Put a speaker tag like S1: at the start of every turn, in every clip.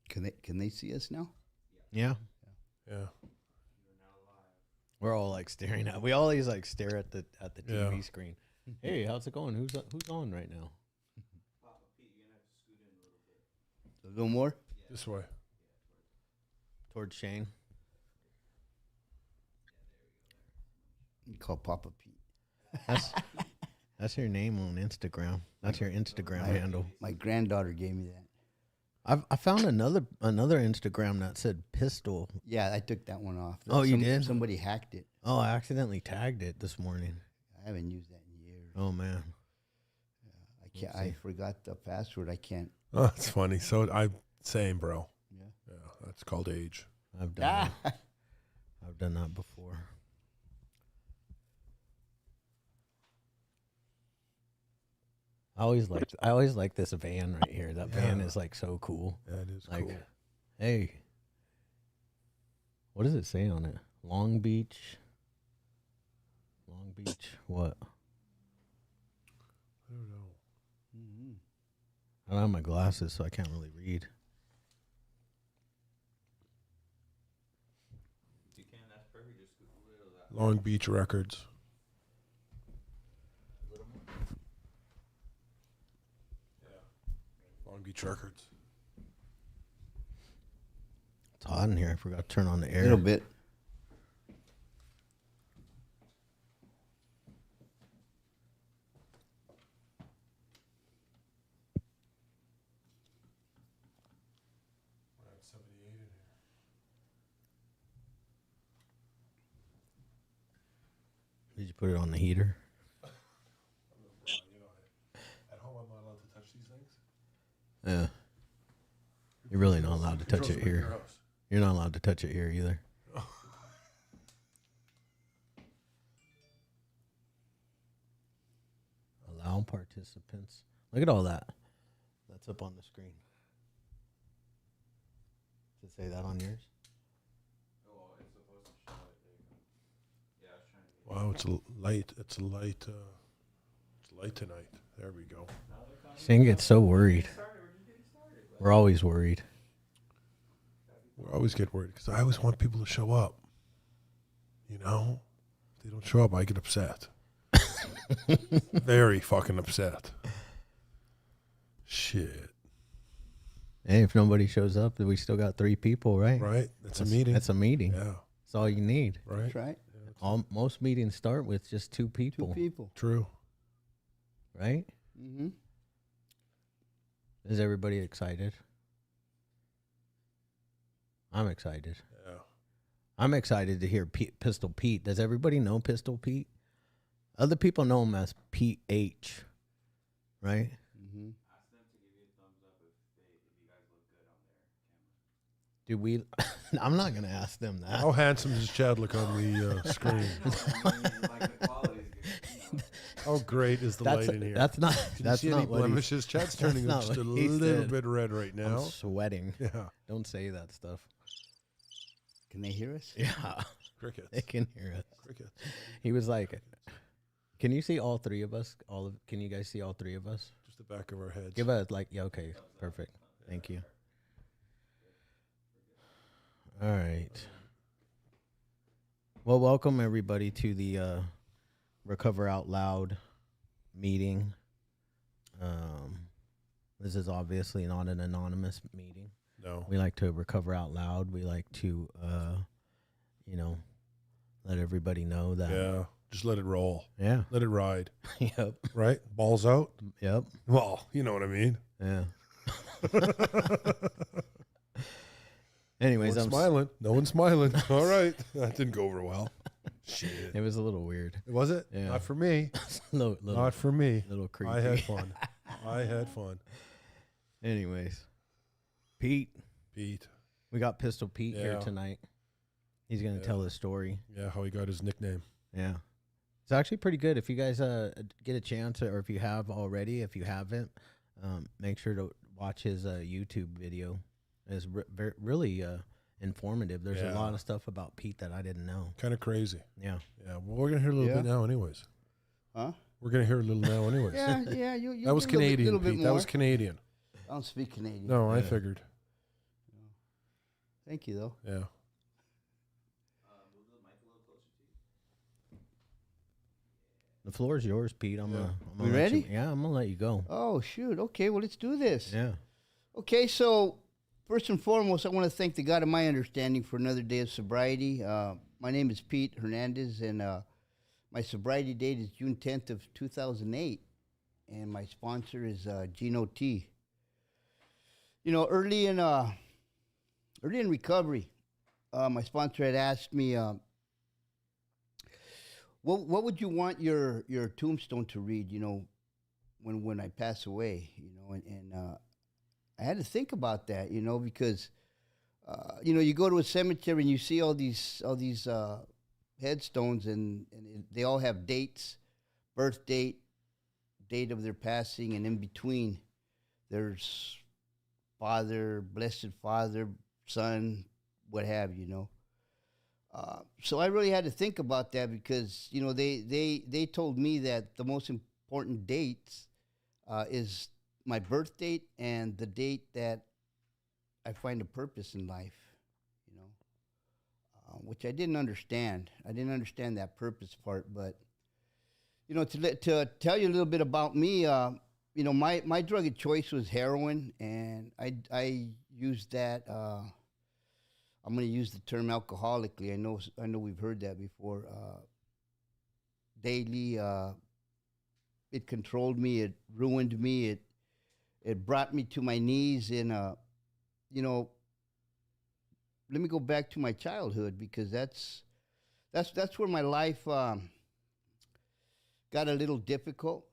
S1: Can they see us now?
S2: Yeah.
S3: Yeah.
S2: We're all like staring at. We always like stare at the TV screen. Hey, how's it going? Who's on right now?
S1: A little more.
S3: This way.
S2: Towards Shane.
S1: You call Papa Pete.
S2: That's your name on Instagram. That's your Instagram handle.
S1: My granddaughter gave me that.
S2: I found another Instagram that said pistol.
S1: Yeah, I took that one off.
S2: Oh, you did?
S1: Somebody hacked it.
S2: Oh, I accidentally tagged it this morning.
S1: I haven't used that in years.
S2: Oh man.
S1: Yeah, I can't. I forgot the password. I can't.
S3: Oh, that's funny. So same, bro.
S1: Yeah.
S3: Yeah, that's called age.
S2: I've done that. I've done that before. I always like this van right here. That van is like so cool.
S3: Yeah, it is
S2: Like,
S3: cool.
S2: hey, what does it say on it? Long Beach. Long Beach. What?
S3: I don't know.
S1: Mm-hmm.
S2: I don't have my glasses, so I can't really read.
S4: You can. That's perfect. Just scoop a little of that.
S3: Long Beach Records.
S4: A little more.
S3: Long Beach Records.
S2: It's hot in here. I forgot to turn on the air.
S1: A little bit.
S3: I have 78 in here.
S2: Did you put it on the heater?
S3: At home, I'm not allowed to touch these things.
S2: Yeah. You're really not allowed to touch
S3: Controls
S2: it
S3: by your
S2: here.
S3: house.
S2: You're not allowed to touch it here either. Allow participants. Look at all that. That's up on the screen. Does it say that on yours?
S4: Oh, it's supposed to show it. There you go. Yeah, I was trying to get
S3: Wow, it's light. It's light. It's light tonight. There we go.
S2: Shane gets so worried. We're always worried.
S3: We always get worried because I always want people to show up. You know, if they don't show up, I get upset. Very fucking upset. Shit.
S2: Hey, if nobody shows up, then we still got 3 people, right?
S3: Right? That's a meeting.
S2: That's a meeting.
S3: Yeah.
S2: That's all you need.
S3: Right?
S1: That's right.
S2: Most meetings start with just 2 people.
S1: 2 people.
S3: True.
S2: Right?
S1: Mm-hmm.
S2: Is everybody excited? I'm excited.
S3: Yeah.
S2: I'm excited to hear Pistol Pete. Does everybody know Pistol Pete? Other people know him as Pete H. Right?
S1: Mm-hmm.
S4: ask them to give you a thumbs up if you guys look good on their camera.
S2: Dude, I'm not gonna ask them that.
S3: How handsome does Chad look on the screen?
S4: Like the quality is good.
S3: How great is the light in here?
S2: That's not.
S3: Can
S2: That's
S3: you see any
S2: not what he,
S3: blemishes? Chad's turning
S2: not
S3: just a
S2: what he
S3: little
S2: said.
S3: bit red right
S2: I'm
S3: now.
S2: sweating.
S3: Yeah.
S2: Don't say that stuff.
S1: Can they hear us?
S2: Yeah,
S3: Crickets.
S2: they can hear us.
S3: Crickets.
S2: He was like, "Can you see all 3 of us? Can you guys see all 3 of us?
S3: Just the back of our heads.
S2: Give us like, yeah, okay, perfect. Thank you. All right. Well, welcome everybody to the Recover Out Loud meeting. This is obviously not an anonymous meeting.
S3: No.
S2: We like to recover out loud. We like to, let everybody know that.
S3: Yeah. Just let it roll.
S2: Yeah.
S3: Let it ride.
S2: Yep.
S3: Right? Balls out.
S2: Yep.
S3: Well, you know what I mean.
S2: Yeah.
S3: No
S2: Anyways,
S3: one's smiling. No one's smiling. All right. That didn't go over well. Shit.
S2: It was a little weird.
S3: Was it?
S2: Yeah.
S3: Not for me.
S2: little,
S3: Not for me.
S2: little creepy.
S3: I had fun. I had fun.
S2: Anyways, Pete,
S3: Pete.
S2: we got Pistol Pete here
S3: Yeah.
S2: tonight. He's gonna tell his story.
S3: Yeah, how he got his nickname.
S2: Yeah, it's actually pretty good. If you guys get a chance, or if you have already, if you haven't, make sure to watch his YouTube video. It's really informative. There's a
S3: Yeah.
S2: lot of stuff about Pete that I didn't know.
S3: Kind of crazy.
S2: Yeah.
S3: Yeah. Well, we're going to hear a little
S1: Yeah.
S3: bit now anyways.
S1: Huh?
S3: We're going to hear a little now anyways.
S1: Yeah. You
S3: That was
S1: get a little
S3: Canadian,
S1: bit
S3: Pete.
S1: more.
S3: That was Canadian.
S1: I don't speak Canadian.
S3: No, I
S2: Yeah.
S3: figured.
S1: Thank you, though.
S3: Yeah.
S4: Move the mic a little closer to you.
S2: The floor is yours, Pete. I'm gonna
S1: We
S2: let
S1: ready?
S2: You, yeah, I'm gonna let you go.
S1: Oh, shoot. Okay, well, let's do this.
S2: Yeah.
S1: Okay, so first and foremost, I want to thank the God of my understanding for another day of sobriety. My name is Pete Hernandez, and my sobriety date is June 10th of 2008, and my sponsor is Gino T. You know, early in recovery, my sponsor had asked me, what would you want your tombstone to read? You know, when I pass away. You know, and I had to think about that. You know, because you know, you go to a cemetery and you see all these headstones, and they all have dates, birth date, date of their passing, and in between there's Father, Blessed Father, Son, what have you, know. So I really had to think about that because, you know, they told me that the most important dates is my birth date and the date that I find a purpose in life, you know, which I didn't understand. I didn't understand that purpose part, but, you know, to tell you a little bit about me, you know, my drug of choice was heroin, and I used that. I'm going to use the term alcoholically. I know we've heard that before. Daily, it controlled me. It ruined me. It brought me to my knees. And you know, let me go back to my childhood because that's where my life got a little difficult.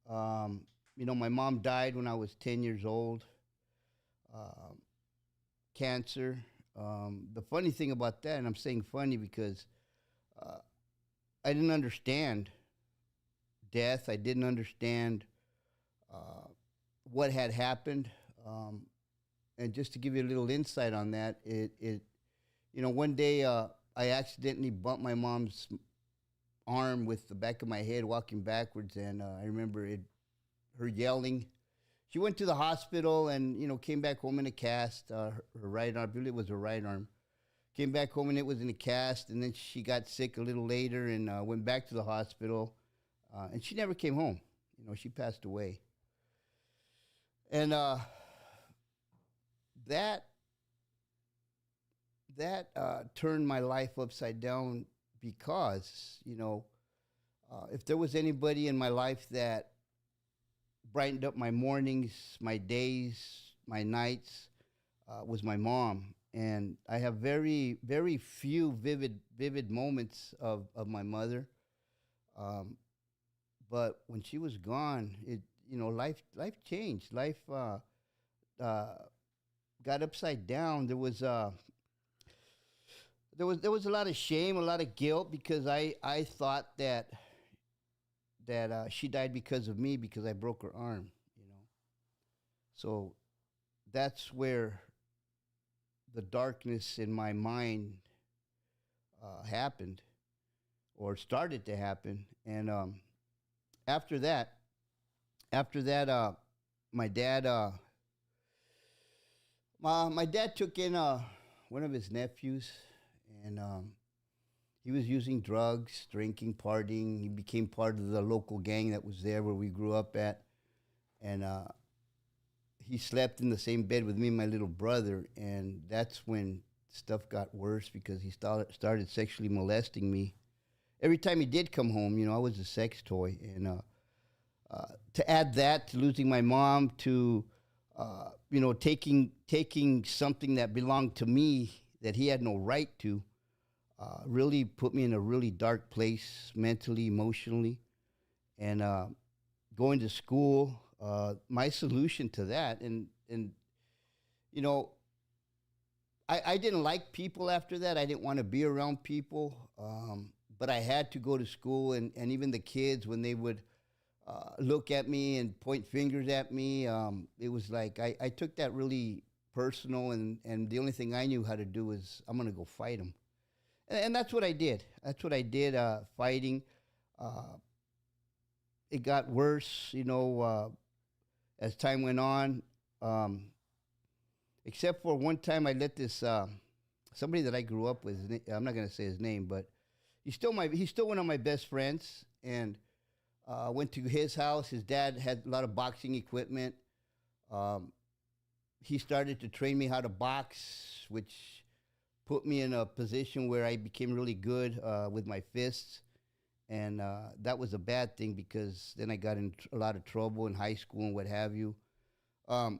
S1: You know, my mom died when I was 10 years old. Cancer. The funny thing about that, and I'm saying funny because I didn't understand death. I didn't understand what had happened. And just to give you a little insight on that, you know, one day I accidentally bumped my mom's arm with the back of my head walking backwards, and I remember her yelling. She went to the hospital and, you know, came back home in a cast. Her right arm, I believe it was her right arm. Came back home and it was in a cast, and then she got sick a little later and went back to the hospital, and she never came home. You know, she passed away. And that turned my life upside down because, you know, if there was anybody in my life that brightened up my mornings, my days, my nights, was my mom. And I have very, very few vivid moments of my mother. But when she was gone, you know, life changed. Life got upside down. There was a lot of shame, a lot of guilt because I thought that she died because of me because I broke her arm, you know. So that's where the darkness in my mind happened or started to happen. And after that, my dad my dad took in one of his nephews, and he was using drugs, drinking, partying. He became part of the local gang that was there where we grew up at. And he slept in the same bed with me and my little brother. And that's when stuff got worse because he started sexually molesting me. Every time he did come home, you know, I was a sex toy. And to add that to losing my mom, to, you know, taking something that belonged to me that he had no right to, really put me in a really dark place mentally, emotionally. And going to school, my solution to that, and you know, I didn't like people after that. I didn't want to be around people, but I had to go to school, and even the kids, when they would look at me and point fingers at me, it was like I took that really personal, and the only thing I knew how to do was I'm going to go fight them. And that's what I did. That's what I did, fighting. It got worse, you know, as time went on. Except for one time I let this somebody that I grew up with. I'm not gonna say his name, but he's still one of my best friends. And went to his house. His dad had a lot of boxing equipment. Um, he started to train me how to box, which put me in a position where I became really good with my fists. And that was a bad thing because then I got in a lot of trouble in high school and what have you. Um,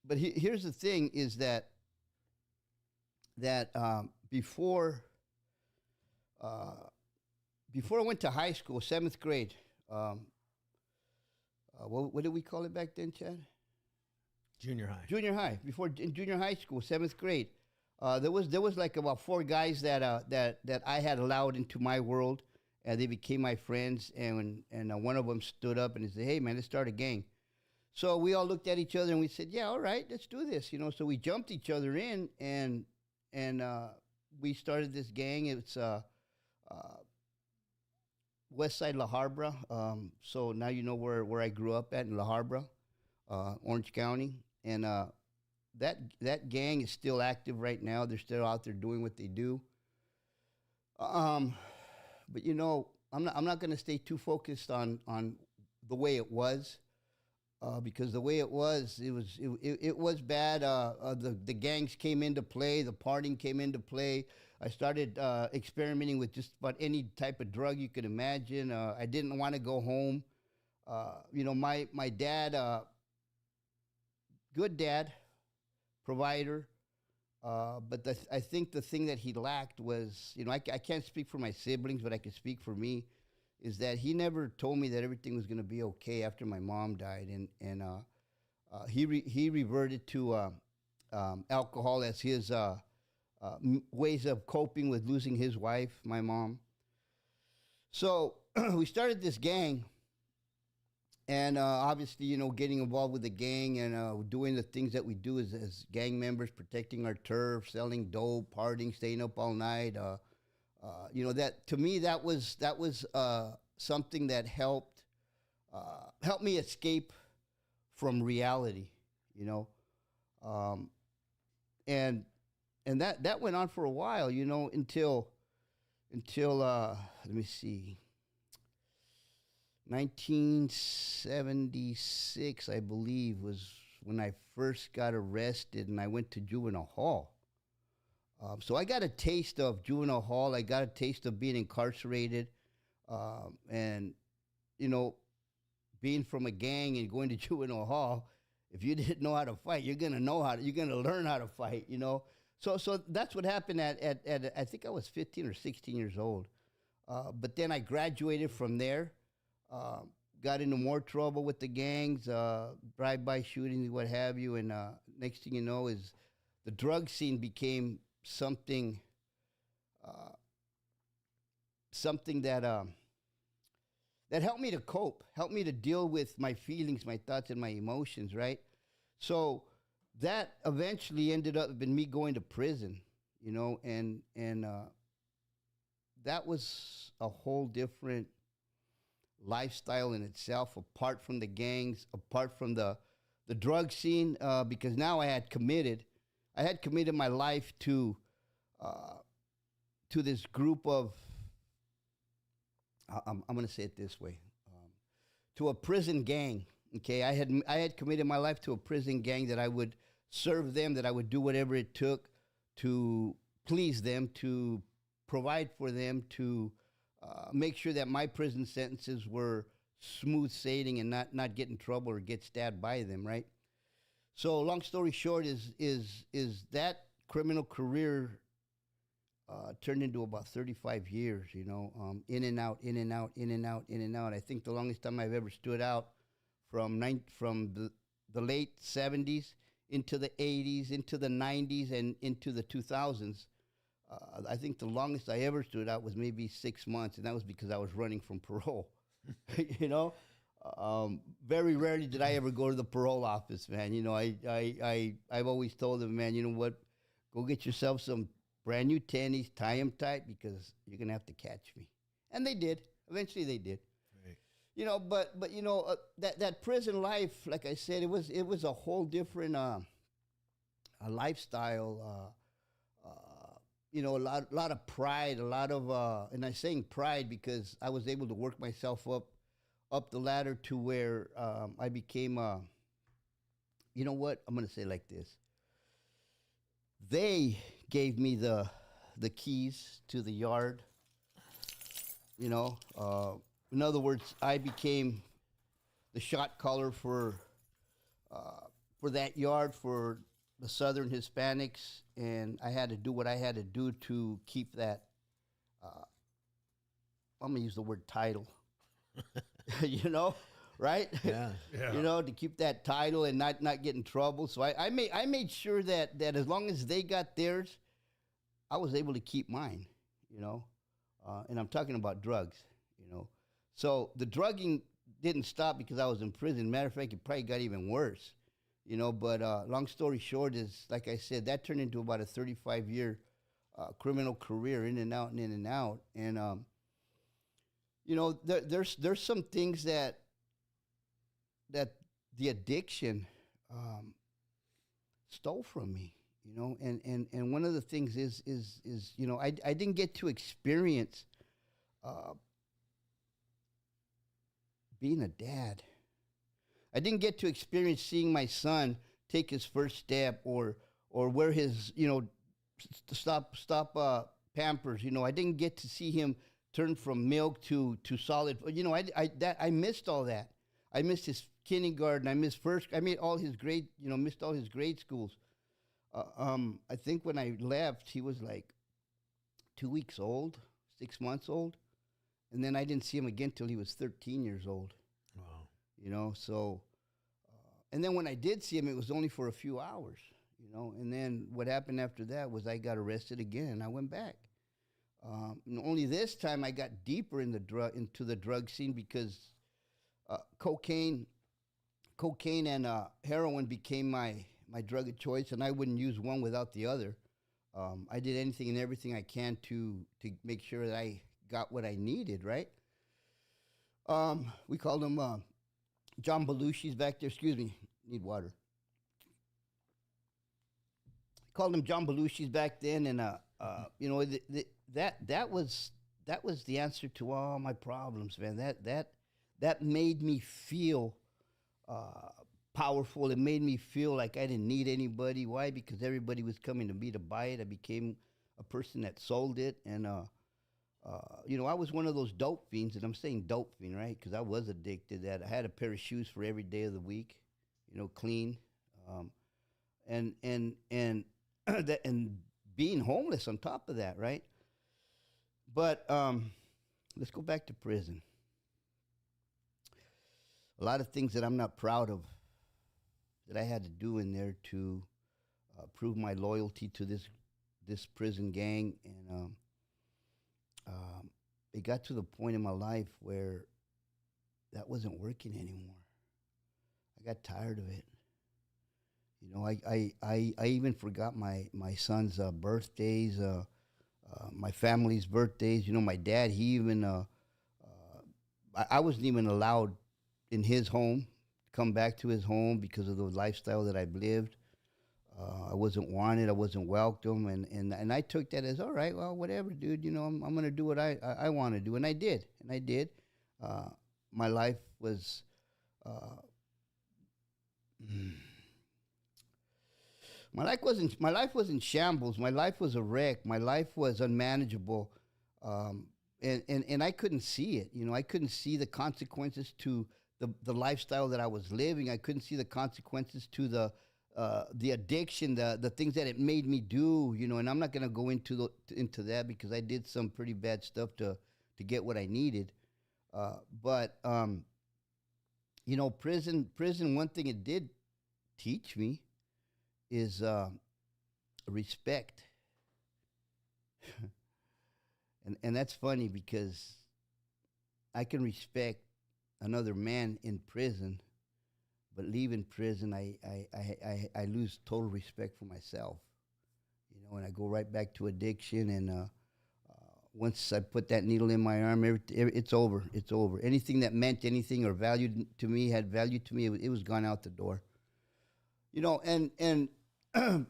S1: but here's the thing: is that before before I went to high school, 7th grade, what did we call it back then, Chad?
S2: Junior high.
S1: Junior high. Before in junior high school, 7th grade, there was like about 4 guys that I had allowed into my world, and they became my friends. And one of them stood up and he said, "Hey, man, let's start a gang." So we all looked at each other and we said, "Yeah, all right, let's do this." So we jumped each other in, and we started this gang. It's West Side La Habra. So now you know where I grew up at, in La Habra, Orange County. And that gang is still active right now. They're still out there doing what they do. But I'm not going to stay too focused on the way it was, because the way it was bad. The gangs came into play. The partying came into play. I started experimenting with just about any type of drug you could imagine. I didn't want to go home. My dad, good dad, provider, but I think the thing that he lacked was, I can't speak for my siblings, but I can speak for me, is that he never told me that everything was going to be okay after my mom died, and he reverted to alcohol as his ways of coping with losing his wife, my mom. So we started this gang, and obviously, getting involved with the gang and doing the things that we do as gang members, protecting our turf, selling dope, partying, staying up all night. That to me, that was something that helped me escape from reality. And that went on for a while, until let me see, 1976, I believe, was when I first got arrested, and I went to juvenile hall. So I got a taste of juvenile hall. I got a taste of being incarcerated, and being from a gang and going to juvenile hall. If you didn't know how to fight, you're gonna learn how to fight. So that's what happened at I think I was 15 or 16 years old. But then I graduated from there, got into more trouble with the gangs, drive-by shootings, what have you. And next thing you know is the drug scene became something that helped me to cope, helped me to deal with my feelings, my thoughts, and my emotions, right? So that eventually ended up in me going to prison, and that was a whole different lifestyle in itself, apart from the gangs, apart from the drug scene, because now I had committed my life to this group of, I'm going to say it this way, to a prison gang. Okay, I had committed my life to a prison gang, that I would serve them, that I would do whatever it took to please them, to provide for them, to make sure that my prison sentences were smooth sailing and not get in trouble or get stabbed by them, right? So long story short is that criminal career turned into about 35 years, in and out, in and out, in and out, in and out. I think the longest time I've ever stood out from the late 70s into the 80s, into the 90s, and into the 2000s. I think the longest I ever stood out was maybe 6 months, and that was because I was running from parole. Very rarely did I ever go to the parole office, man. I've always told them, man, you know what, go get yourself some brand new tennies, tie them tight, because you're gonna have to catch me. And they did. Eventually, they did. Right. But that prison life, like I said, it was a whole different a lifestyle. lot of pride, a lot of, and I'm saying pride because I was able to work myself up the ladder to where I became, you know what? I'm gonna say it like this. They gave me the keys to the yard. You know, in other words, I became the shot caller for that yard for the Southern Hispanics, and I had to do what I had to do to keep that. I'm gonna use the word title. you know, right?
S2: Yeah.
S3: Yeah.
S1: You know, to keep that title and not get in trouble. So I made sure that as long as they got theirs, I was able to keep mine. You know, and I'm talking about drugs. You know, so the drugging didn't stop because I was in prison. Matter of fact, it probably got even worse. You know, but long story short is, like I said, that turned into about a 35-year criminal career, in and out and in and out. And you know, there's some things that the addiction stole from me. You know, and one of the things is you know, I didn't get to experience being a dad. I didn't get to experience seeing my son take his first step, or wear his, you know, stop Pampers. You know, I didn't get to see him turn from milk to solid. You know, I missed all that. I missed his kindergarten. I missed first. I made all his grade. You know, missed all his grade schools. I think when I left, he was like 2 weeks old, 6 months old, and then I didn't see him again till he was 13 years old.
S2: Wow.
S1: You know, so, and then when I did see him, it was only for a few hours, you know, and then what happened after that was I got arrested again and I went back. And only this time I got deeper into the drug scene because cocaine and heroin became my drug of choice, and I wouldn't use one without the other. I did anything and everything I can to make sure that I got what I needed, right? We called him John Belushi's back there. Excuse me, need water. Called him John Belushi's back then, and you know, that was the answer to all my problems, man. That made me feel powerful. It made me feel like I didn't need anybody. Why? Because everybody was coming to me to buy it. I became a person that sold it, and you know, I was one of those dope fiends, and I'm saying dope fiend, right? Because I was addicted. That I had a pair of shoes for every day of the week, you know, clean, and that, and being homeless on top of that, right? But let's go back to prison. A lot of things that I'm not proud of that I had to do in there to prove my loyalty to this prison gang, and it got to the point in my life where that wasn't working anymore. I got tired of it. You know, I even forgot my son's birthdays, my family's birthdays. You know, my dad, he even, I wasn't even allowed in his home, to come back to his home because of the lifestyle that I've lived. I wasn't wanted. I wasn't welcome, and I took that as, all right, well, whatever, dude. You know, I'm gonna do what I want to do, and I did. My life was, my life was in shambles. My life was a wreck. My life was unmanageable, and I couldn't see it. You know, I couldn't see the consequences to the lifestyle that I was living. I couldn't see the consequences to the addiction, the things that it made me do, you know, and I'm not going to go into that because I did some pretty bad stuff to get what I needed. But you know, prison, one thing it did teach me is respect. and that's funny because I can respect another man in prison, but leaving prison, I lose total respect for myself, you know, and I go right back to addiction. And once I put that needle in my arm, it's over. It's over. Anything that meant anything or valued to me, had value to me, it was gone out the door. You know, and I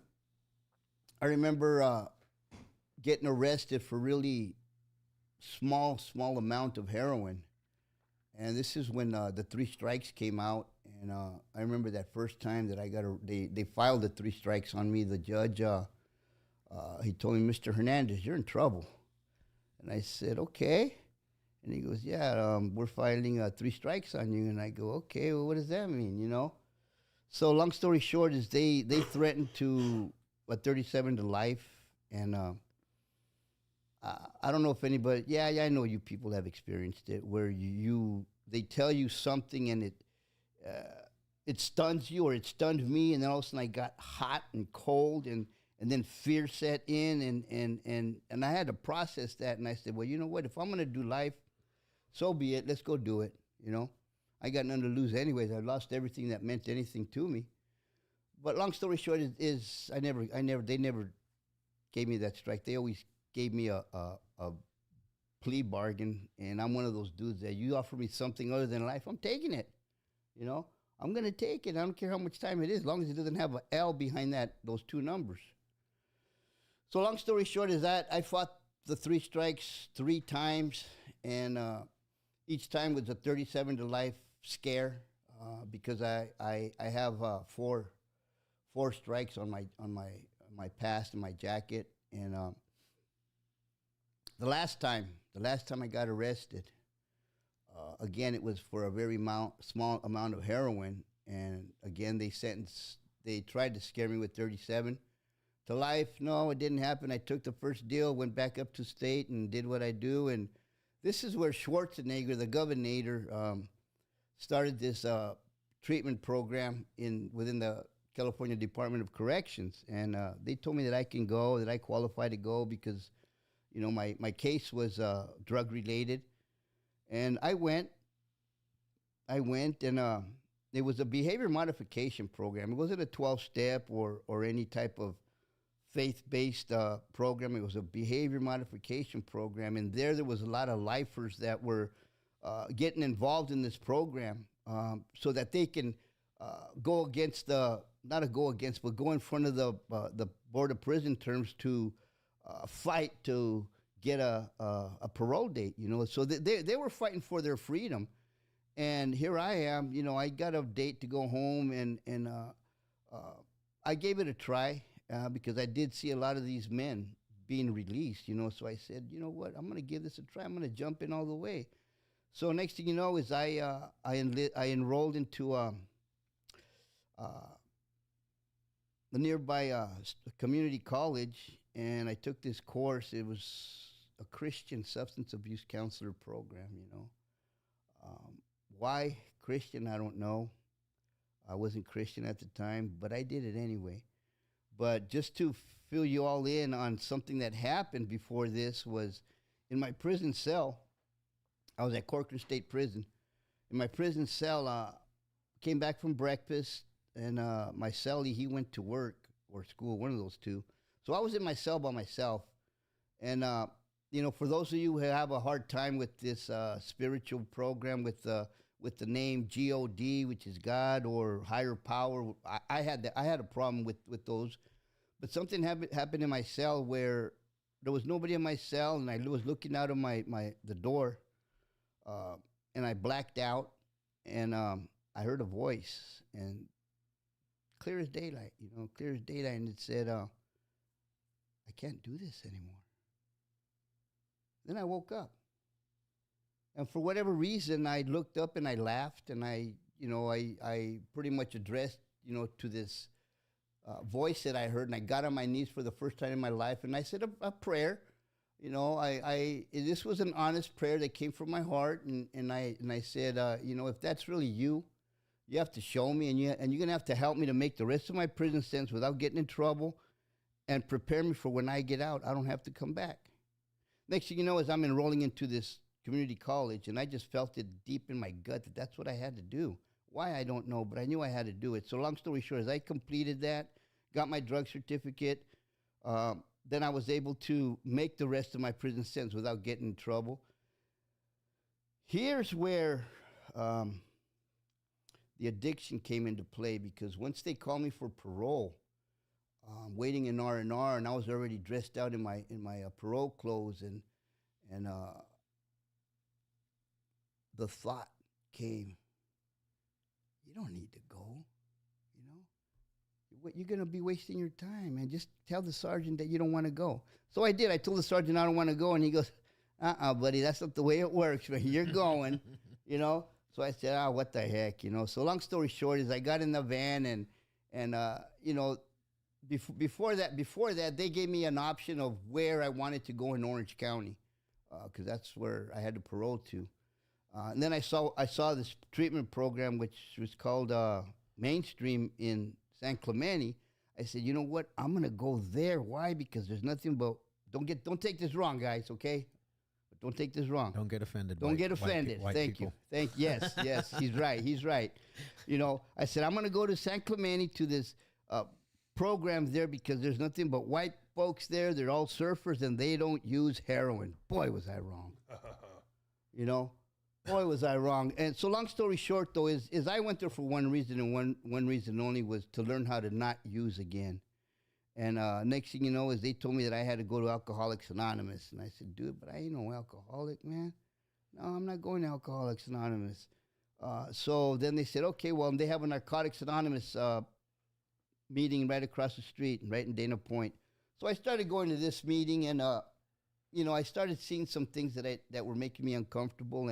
S1: remember getting arrested for really small amount of heroin. And this is when the three strikes came out. And I remember that first time that they filed the three strikes on me. The judge, he told me, Mr. Hernandez, you're in trouble. And I said, okay. And he goes, yeah, we're filing three strikes on you. And I go, okay, well, what does that mean, you know? So long story short is they threatened to 37 to life. And I don't know if anybody, yeah, I know you people have experienced it, where they tell you something and it stuns you, or it stunned me, and then all of a sudden I got hot and cold, and then fear set in, and I had to process that, and I said, well, you know what, if I'm going to do life, so be it, let's go do it, you know. I got nothing to lose anyways. I lost everything that meant anything to me. But long story short is they never gave me that strike. They always gave me a plea bargain, and I'm one of those dudes that you offer me something other than life, I'm taking it. You know, I'm gonna take it. I don't care how much time it is, as long as it doesn't have an L behind those two numbers. So long story short is that I fought the three strikes 3 times, and each time was a 37 to life scare because I have 4 strikes on my past and my jacket. And the last time I got arrested, again, it was for a very small amount of heroin. And again, they tried to scare me with 37 to life. No, it didn't happen. I took the first deal, went back up to state and did what I do. And this is where Schwarzenegger, the governor, started this treatment program within the California Department of Corrections. And they told me that I can go, that I qualify to go because, you know, my case was drug related. And I went and it was a behavior modification program. It wasn't a 12-step or any type of faith-based program. It was a behavior modification program. And there was a lot of lifers that were getting involved in this program so that they can go against but go in front of the Board of Prison Terms to fight to get a parole date, you know. So they were fighting for their freedom. And here I am, you know, I got a date to go home, and I gave it a try because I did see a lot of these men being released, you know. So I said, you know what, I'm going to give this a try. I'm going to jump in all the way. So next thing you know is I enrolled into the nearby community college, and I took this course. It was a Christian substance abuse counselor program, you know. Why Christian, I don't know. I wasn't Christian at the time, but I did it anyway. But just to fill you all in on something that happened before this was in my prison cell. I was at Corcoran State Prison. In my prison cell, came back from breakfast, and my cellie, he went to work or school, one of those two. So I was in my cell by myself. And, you know, for those of you who have a hard time with this spiritual program with the name God, which is God or higher power, I had a problem with those. But something happened in my cell where there was nobody in my cell, and I was looking out of the door, and I blacked out, and I heard a voice, and clear as daylight, you know, and it said, I can't do this anymore. Then I woke up. And for whatever reason, I looked up and I laughed, and I pretty much addressed, you know, to this voice that I heard, and I got on my knees for the first time in my life, and I said a prayer. You know, this was an honest prayer that came from my heart, and I said, you know, if that's really you, you have to show me, and you're going to have to help me to make the rest of my prison sentence without getting in trouble, and prepare me for when I get out, I don't have to come back. Next thing you know is I'm enrolling into this community college, and I just felt it deep in my gut that that's what I had to do. Why, I don't know, but I knew I had to do it. So long story short, as I completed that, got my drug certificate, then I was able to make the rest of my prison sentence without getting in trouble. Here's where the addiction came into play, because once they called me for parole, waiting in R&R, and I was already dressed out in my parole clothes, and the thought came, you don't need to go, you know. You're going to be wasting your time, man. Just tell the sergeant that you don't want to go. So I did. I told the sergeant I don't want to go, and he goes, buddy, that's not the way it works, man. You're going, you know. So I said, what the heck, you know. So long story short is I got in the van, and you know, before that, they gave me an option of where I wanted to go in Orange County, because that's where I had to parole to. And then I saw this treatment program, which was called Mainstream in San Clemente. I said, you know what? I'm gonna go there. Why? Because there's nothing but don't take this wrong, guys. Okay, but don't take this wrong.
S2: Don't get offended.
S1: Don't get offended. Thank you. Yes. He's right. You know, I said I'm gonna go to San Clemente to this program there because there's nothing but white folks there. They're all surfers and they don't use heroin. Boy, was I wrong. You know. Boy, was I wrong. And so long story short, though, is I went there for one reason, and one reason only, was to learn how to not use again. And next thing you know is they told me that I had to go to Alcoholics Anonymous. And I said, dude, but I ain't no alcoholic, man. No, I'm not going to Alcoholics Anonymous. So then they said, okay, well, they have a Narcotics Anonymous meeting right across the street, right in Dana Point. So I started going to this meeting, and, you know, I started seeing some things that were making me uncomfortable.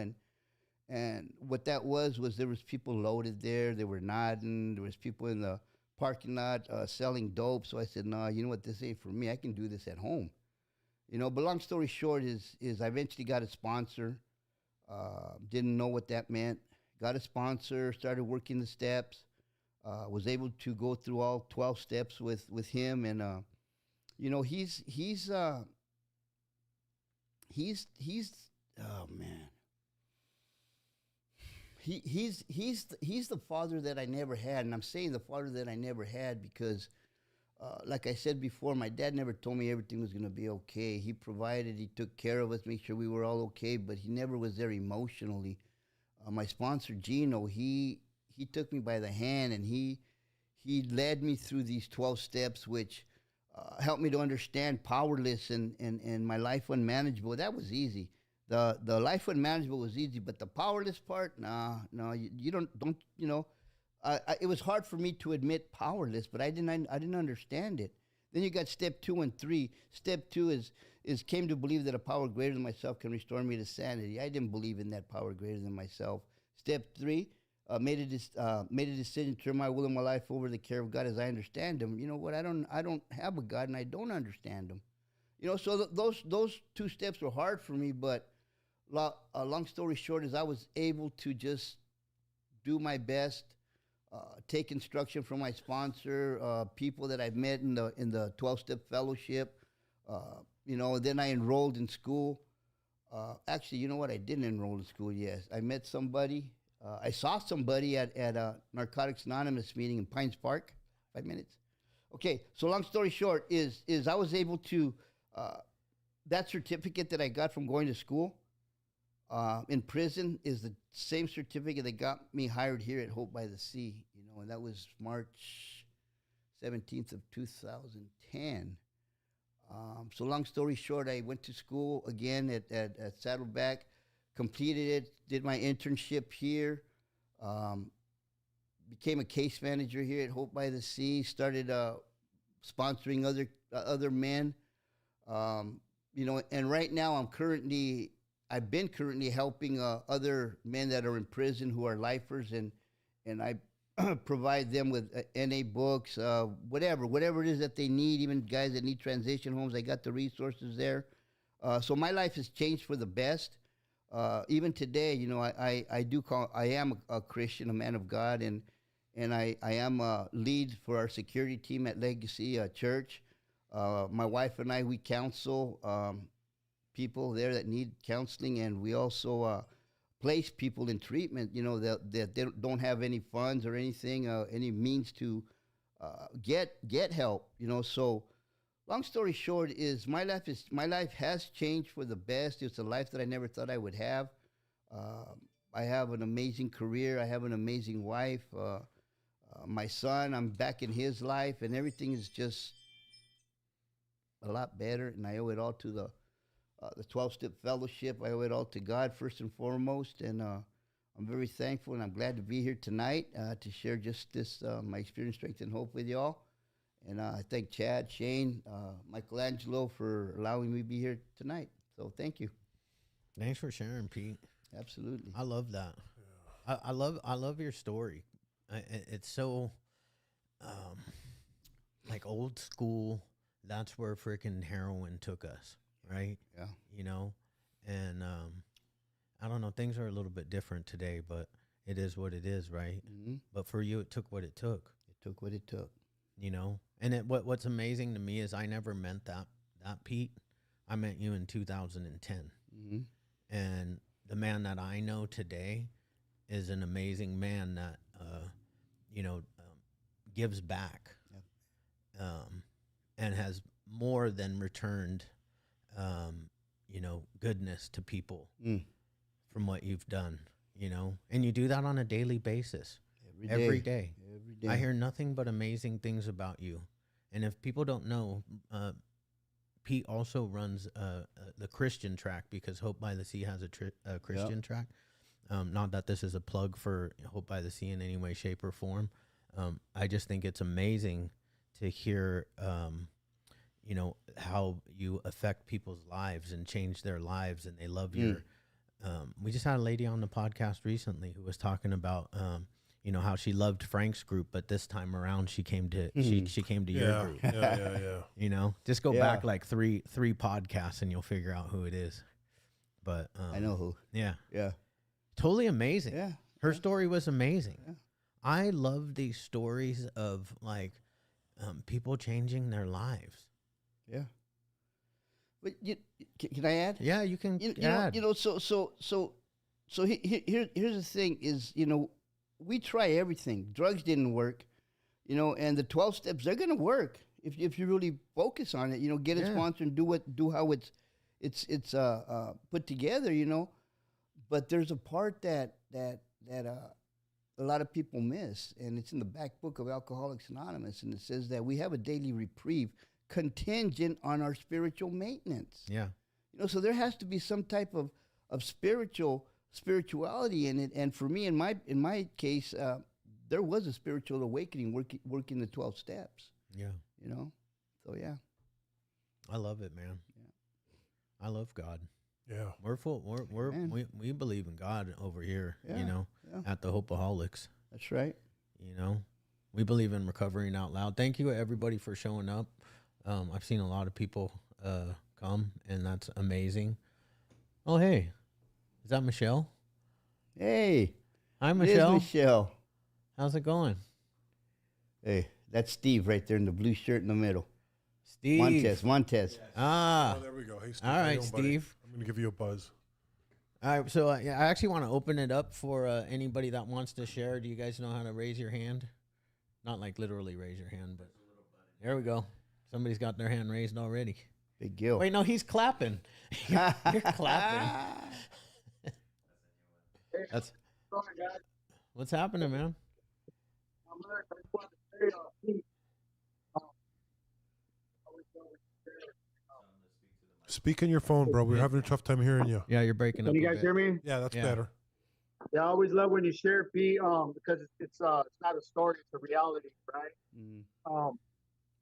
S1: And what that was there was people loaded there. They were nodding. There was people in the parking lot selling dope. So I said, no, you know what? This ain't for me. I can do this at home. You know, but long story short is I eventually got a sponsor. Didn't know what that meant. Got a sponsor, started working the steps. Was able to go through all 12 steps with him. And, you know, he's oh, man. He's the father that I never had, and I'm saying the father that I never had because, like I said before, my dad never told me everything was going to be okay. He provided, he took care of us, make sure we were all okay, but he never was there emotionally. My sponsor, Gino, he took me by the hand, and he led me through these 12 steps, which helped me to understand powerless and my life unmanageable. That was easy. The life unmanageable was easy, but the powerless part, no, you don't, you know. It was hard for me to admit powerless, but I didn't understand it. Then you got step 2 and 3. Step 2 is came to believe that a power greater than myself can restore me to sanity. I didn't believe in that power greater than myself. Step 3, made a decision to turn my will and my life over to the care of God as I understand Him. You know what? I don't have a God, and I don't understand Him. You know, so those 2 steps were hard for me, but long story short is I was able to just do my best, take instruction from my sponsor, people that I've met in the 12-step fellowship. You know, then I enrolled in school. Actually, you know what? I didn't enroll in school, yes. I met somebody. I saw somebody at a Narcotics Anonymous meeting in Pines Park. 5 minutes. Okay, so long story short is I was able to, that certificate that I got from going to school in prison is the same certificate that got me hired here at Hope by the Sea, you know, and that was March 17th of 2010. So long story short, I went to school again at Saddleback, completed it, did my internship here, became a case manager here at Hope by the Sea, started sponsoring other men, you know, and right now I've been currently helping other men that are in prison who are lifers, and I provide them with NA books, whatever it is that they need, even guys that need transition homes. I got the resources there. So my life has changed for the best. Even today, you know, I am a Christian, a man of God, and I am a lead for our security team at Legacy Church. My wife and I, we counsel people there that need counseling, and we also place people in treatment, you know, that they don't have any funds or anything, any means to get help, you know. So long story short is my life has changed for the best. It's a life that I never thought I would have. I have an amazing career. I have an amazing wife. My son, I'm back in his life, and everything is just a lot better, and I owe it all to the 12-step fellowship. I owe it all to God first and foremost, and I'm very thankful, and I'm glad to be here tonight to share just this my experience, strength, and hope with y'all. And I thank Chad, Shane, Michelangelo for allowing me to be here tonight. So thank you.
S2: Thanks for sharing, Pete.
S1: Absolutely.
S2: I love that. I love your story. It's so like old school. That's where freaking heroin took us, right?
S1: Yeah.
S2: You know, and I don't know. Things are a little bit different today, but it is what it is, right?
S1: Mm-hmm.
S2: But for you, it took what it took.
S1: It took what it took.
S2: You know, and what's amazing to me is I never meant that Pete. I met you in 2010,
S1: Mm-hmm.
S2: and the man that I know today is an amazing man that you know gives back,
S1: Yep.
S2: And has more than returned, you know, goodness to people from what you've done. You know, and you do that on a daily basis, every day.
S1: Every day.
S2: I hear nothing but amazing things about you. And if people don't know, Pete also runs the Christian track, because Hope by the Sea has a Christian track. Not that this is a plug for Hope by the Sea in any way, shape, or form. I just think it's amazing to hear, you know, how you affect people's lives and change their lives, and they love your. We just had a lady on the podcast recently who was talking about, you know, how she loved Frank's group, but this time around she came to she came to your group.
S3: Yeah.
S2: You know, just go back like three podcasts and you'll figure out who it is. But
S1: I know who.
S2: Yeah,
S1: Yeah.
S2: totally amazing.
S1: Yeah.
S2: Her story was amazing.
S1: Yeah.
S2: I love these stories of like people changing their lives.
S1: Yeah. But can I add?
S2: Yeah, you can add.
S1: So here's the thing is, you know, we try everything. Drugs didn't work, you know, and the 12 steps, they're going to work if you really focus on it, you know, get a sponsor and do how it's put together, you know. But there's a part that a lot of people miss, and it's in the back book of Alcoholics Anonymous, and it says that we have a daily reprieve contingent on our spiritual maintenance.
S2: Yeah.
S1: You know, so there has to be some type of spirituality in it. And for me, in my case, there was a spiritual awakening working the 12 steps.
S2: Yeah.
S1: You know, so yeah.
S2: I love it, man. Yeah. I love God.
S3: Yeah.
S2: We believe in God over here,
S1: Yeah,
S2: you know, at the Hopeaholics.
S1: That's right.
S2: You know, we believe in recovering out loud. Thank you everybody for showing up. I've seen a lot of people come, and that's amazing. Oh, hey, is that Michelle?
S1: Hey.
S2: Hi,
S1: It is
S2: Michelle.
S1: Michelle.
S2: How's it going?
S1: Hey, that's Steve right there in the blue shirt in the middle.
S2: Steve.
S1: Montez.
S2: Ah.
S3: Oh, there we go. Hey, Steve.
S2: All
S3: how you
S2: right,
S3: doing, buddy?
S2: Steve.
S3: I'm going to give you a buzz.
S2: All right, so I actually want to open it up for anybody that wants to share. Do you guys know how to raise your hand? Not like literally raise your hand, but there we go. Somebody's got their hand raised already.
S1: Big Gil.
S2: Wait, no, he's clapping. You're clapping. That's what's happening, man.
S3: Speak in your phone, bro. We're having a tough time hearing you.
S2: Yeah, you're breaking up.
S5: Can you
S2: a
S5: guys
S2: bit.
S5: hear me?
S3: Yeah, that's
S2: Yeah.
S3: better.
S5: Yeah, I always love when you share Pete, because it's not a story, it's a reality, right?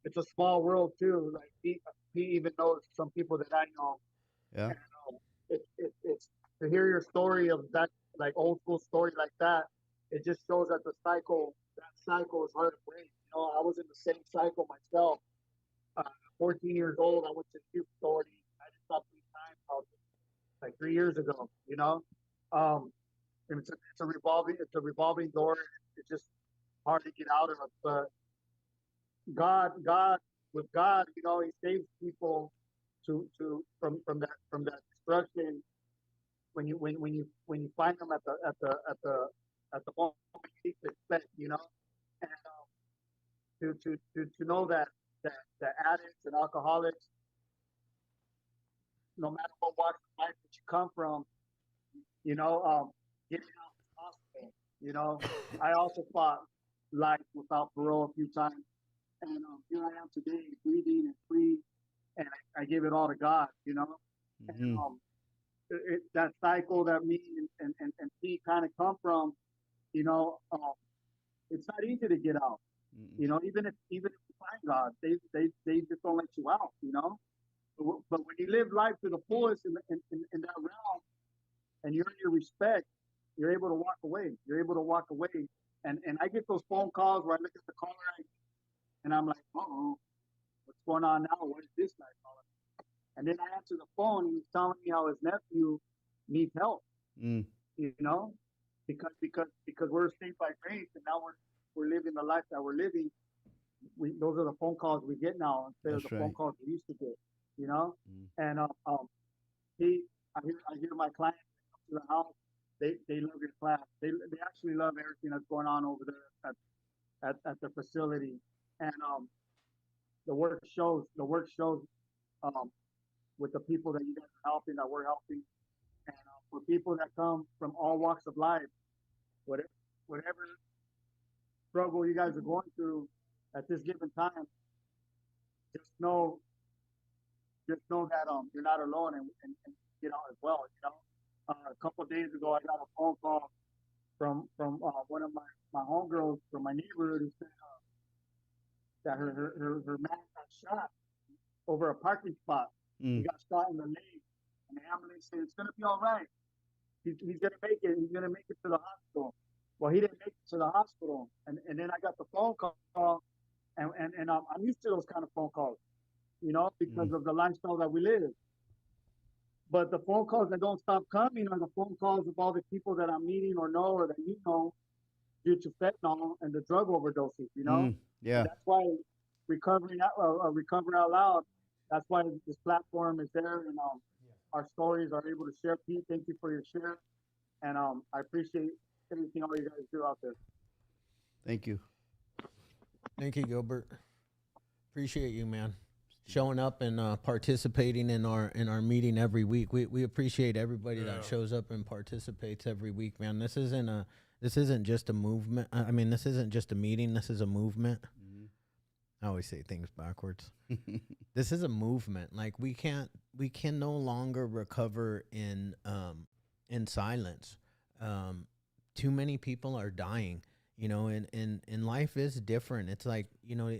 S5: It's a small world too. Like Pete even knows some people that I know.
S1: Yeah.
S5: And, it's to hear your story of that, like old school story like that. It just shows that that cycle is hard to break. You know, I was in the same cycle myself. 14 years old, I went to youth authority. I just stopped 3 times, like 3 years ago. You know, and it's a revolving door. It's just hard to get out of it. But with God, you know, He saves people from that destruction. When you find them at the moment you least expect, you know, and to know that the addicts and alcoholics, no matter what walk of life that you come from, you know, getting out is possible. You know, I also fought life without parole a few times, and here I am today, breathing and free, and I give it all to God, you know. And
S1: Mm-hmm.
S5: that cycle that me and Pete kind of come from, you know, it's not easy to get out.
S1: Mm-mm.
S5: You know, even if you find God, they just don't let you out. You know, but when you live life to the fullest in that realm, and you earn your respect, you're able to walk away. You're able to walk away. And I get those phone calls where I look at the caller and I'm like, oh, what's going on now? What is this guy calling? And then I answer the phone and he's telling me how his nephew needs help.
S1: Mm.
S5: You know, because we're saved by grace and now we're living the life that we're living. Those are the phone calls we get now instead of
S1: That's
S5: the phone
S1: right.
S5: calls we used to get. You know,
S1: Mm.
S5: and he I hear my clients come to the house. They love your class. They actually love everything that's going on over there at the facility. And the work shows um, with the people that you guys are helping, that we're helping, and for people that come from all walks of life, whatever whatever struggle you guys are going through at this given time, just know just know that you're not alone, and you know as well. You know, a couple of days ago, I got a phone call from one of my homegirls from my neighborhood who said that her man got shot over a parking spot. He
S1: Mm.
S5: got shot in the leg, and the ambulance said it's gonna be all right. He's gonna make it. He's gonna make it to the hospital. Well, he didn't make it to the hospital, and then I got the phone call, and I'm used to those kind of phone calls, you know, because
S1: Mm.
S5: of the lifestyle that we live. But the phone calls that don't stop coming are the phone calls of all the people that I'm meeting or know or that you know due to fentanyl and the drug overdoses, you know?
S1: Mm.
S5: And
S1: Yeah.
S5: that's why Recover Out Loud, that's why this platform is there and our stories are able to share. Pete, thank you for your share. And I appreciate everything all you guys do out there.
S1: Thank you.
S2: Thank you, Gilbert. Appreciate you, man. Showing up and participating in our meeting every week. We appreciate everybody that shows up and participates every week, man. This isn't just a movement. I mean, this isn't just a meeting. This is a movement.
S1: Mhm.
S2: I always say things backwards. This is a movement. Like we can no longer recover in silence. Um, too many people are dying, you know, and life is different. It's like, you know,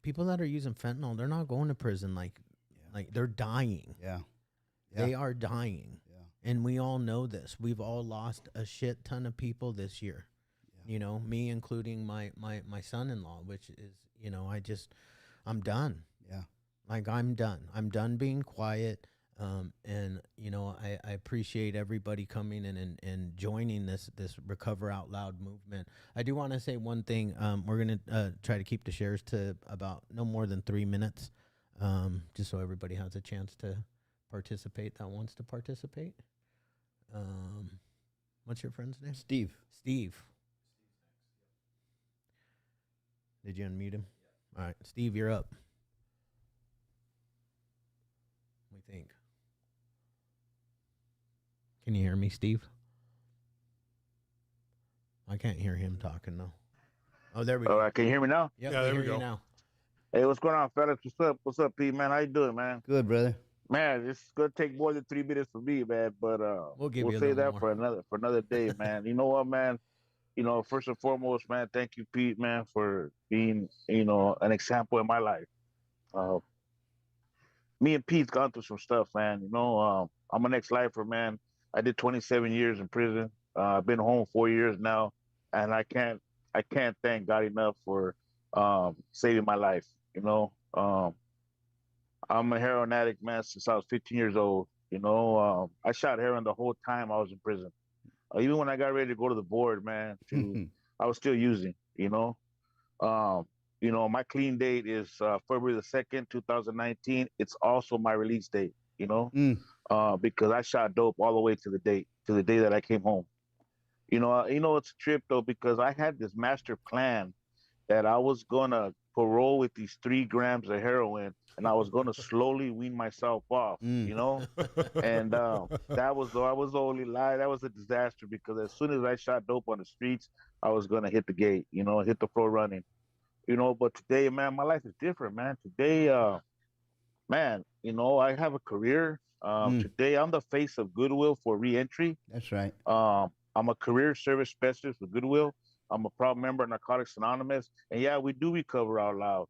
S2: people that are using fentanyl, they're not going to prison. Like they're dying.
S1: Yeah.
S2: They are dying.
S1: Yeah.
S2: And we all know this. We've all lost a shit ton of people this year.
S1: Yeah.
S2: You know, me including my son-in-law, which is, you know, I'm done.
S1: Yeah.
S2: Like I'm done. I'm done being quiet. And you know, I appreciate everybody coming in and joining this Recover Out Loud movement. I do want to say one thing. We're gonna try to keep the shares to about no more than 3 minutes, just so everybody has a chance to participate that wants to participate. Um, what's your friend's name?
S1: Steve.
S2: Steve. Did you unmute him? All right, Steve, you're up. We think. Can you hear me, Steve? I can't hear him talking though. Oh, there we
S6: All
S2: go.
S6: right, can you hear me now?
S2: Yep,
S3: Yeah,
S2: we
S3: there
S2: hear
S3: we
S2: you
S3: go.
S2: now.
S6: Hey, what's going on, fellas? What's up? What's up, Pete, man? How you doing, man?
S1: Good, brother.
S6: Man, it's gonna take more than 3 minutes for me, man. But
S2: We'll give
S6: we'll
S2: you a
S6: save
S2: little
S6: that
S2: more.
S6: for another day, man. You know what, man? You know, first and foremost, man, thank you, Pete, man, for being, you know, an example in my life. Uh, Me and Pete's gone through some stuff, man. You know, I'm an ex-lifer, man. I did 27 years in prison. I've been home 4 years now, and I can't thank God enough for saving my life. You know, I'm a heroin addict, man, since I was 15 years old. You know, I shot heroin the whole time I was in prison. Even when I got ready to go to the board, man, I was still using. Um, my clean date is February the 2nd, 2019. It's also my release date.
S1: Mm.
S6: Because I shot dope all the way to the day that I came home. It's a trip though because I had this master plan that I was gonna parole with these 3 grams of heroin, and I was gonna slowly wean myself off.
S1: Mm.
S6: And that was the only lie. That was a disaster because as soon as I shot dope on the streets, I was gonna hit the gate. Hit the floor running. But today, man, my life is different, man. Today, man, I have a career.
S1: Mm,
S6: Today, I'm the face of Goodwill for reentry.
S1: that's right.
S6: I'm a career service specialist with Goodwill. I'm a proud member of Narcotics Anonymous. And yeah, we do recover out loud.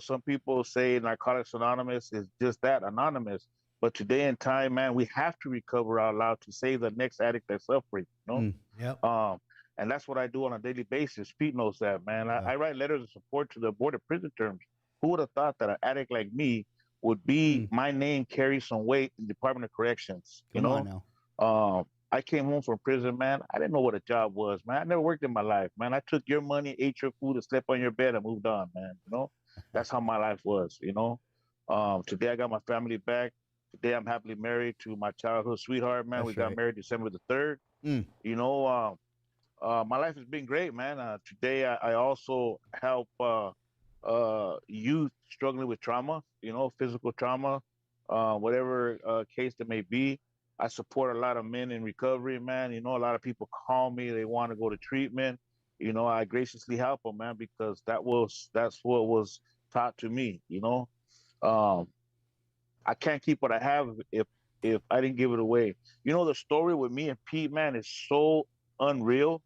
S6: Some people say Narcotics Anonymous is just that, anonymous. But today in time, man, we have to recover out loud to save the next addict that's suffering.
S1: Mm,
S2: Yep.
S6: Um, and that's what I do on a daily basis. Pete knows that, man. I,
S1: yeah.
S6: I write letters of support to the Board of Prison Terms. Who would have thought that an addict like me would be
S1: Mm,
S6: my name carries some weight in the Department of Corrections?
S1: come on now.
S6: I came home from prison, man. I didn't know what a job was, man. I never worked in my life, man. I took your money, ate your food, and slept on your bed and moved on, man. That's how my life was. Today I got my family back. Today I'm happily married to my childhood sweetheart, man. We
S1: That's
S6: got
S1: right.
S6: married December the 3rd.
S1: Mm,
S6: You know, my life has been great, man. Today I also help youth struggling with trauma, physical trauma, whatever case it may be. I support a lot of men in recovery, man. A lot of people call me, they want to go to treatment. I graciously help them, man, because that's what was taught to me. Um, I can't keep what I have if I didn't give it away. The story with me and Pete, man, is so unreal.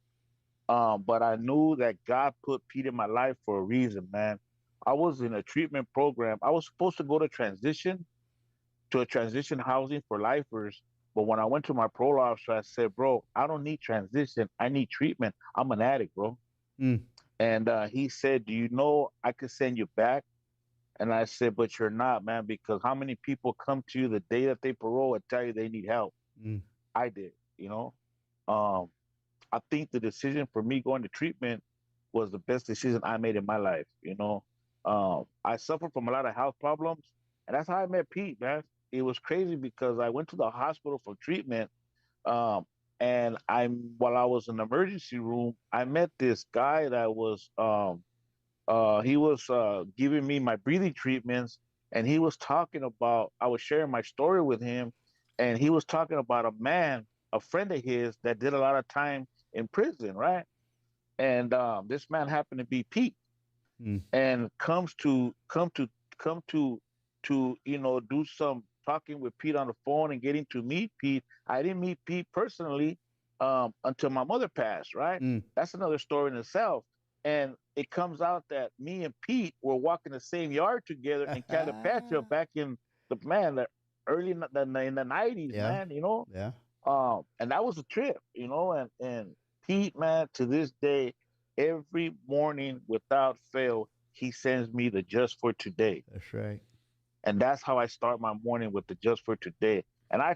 S6: But I knew that God put Pete in my life for a reason, man. I was in a treatment program. I was supposed to go to a transition housing for lifers. But when I went to my parole officer, I said, bro, I don't need transition. I need treatment. I'm an addict, bro.
S1: mm,
S6: And he said, do you know I could send you back? And I said, but you're not, man, because how many people come to you the day that they parole and tell you they need help?
S1: mm,
S6: I did. Um, I think the decision for me going to treatment was the best decision I made in my life. I suffered from a lot of health problems, and that's how I met Pete, man. It was crazy because I went to the hospital for treatment, um, and while I was in the emergency room, I met this guy that was he was giving me my breathing treatments, and he was talking about. I was sharing my story with him, and he was talking about a friend of his that did a lot of time in prison, right? And this man happened to be Pete,
S1: mm,
S6: and come to do some talking with Pete on the phone and getting to meet Pete. I didn't meet Pete personally until my mother passed. Right,
S1: mm.
S6: that's another story in itself. And it comes out that me and Pete were walking the same yard together in Calipatria back in the early in the 90s,
S1: Yeah,
S6: man.
S1: yeah.
S6: And that was a trip, and Pete, man, to this day, every morning without fail, he sends me the just for today.
S1: That's right.
S6: And that's how I start my morning, with the just for today. And I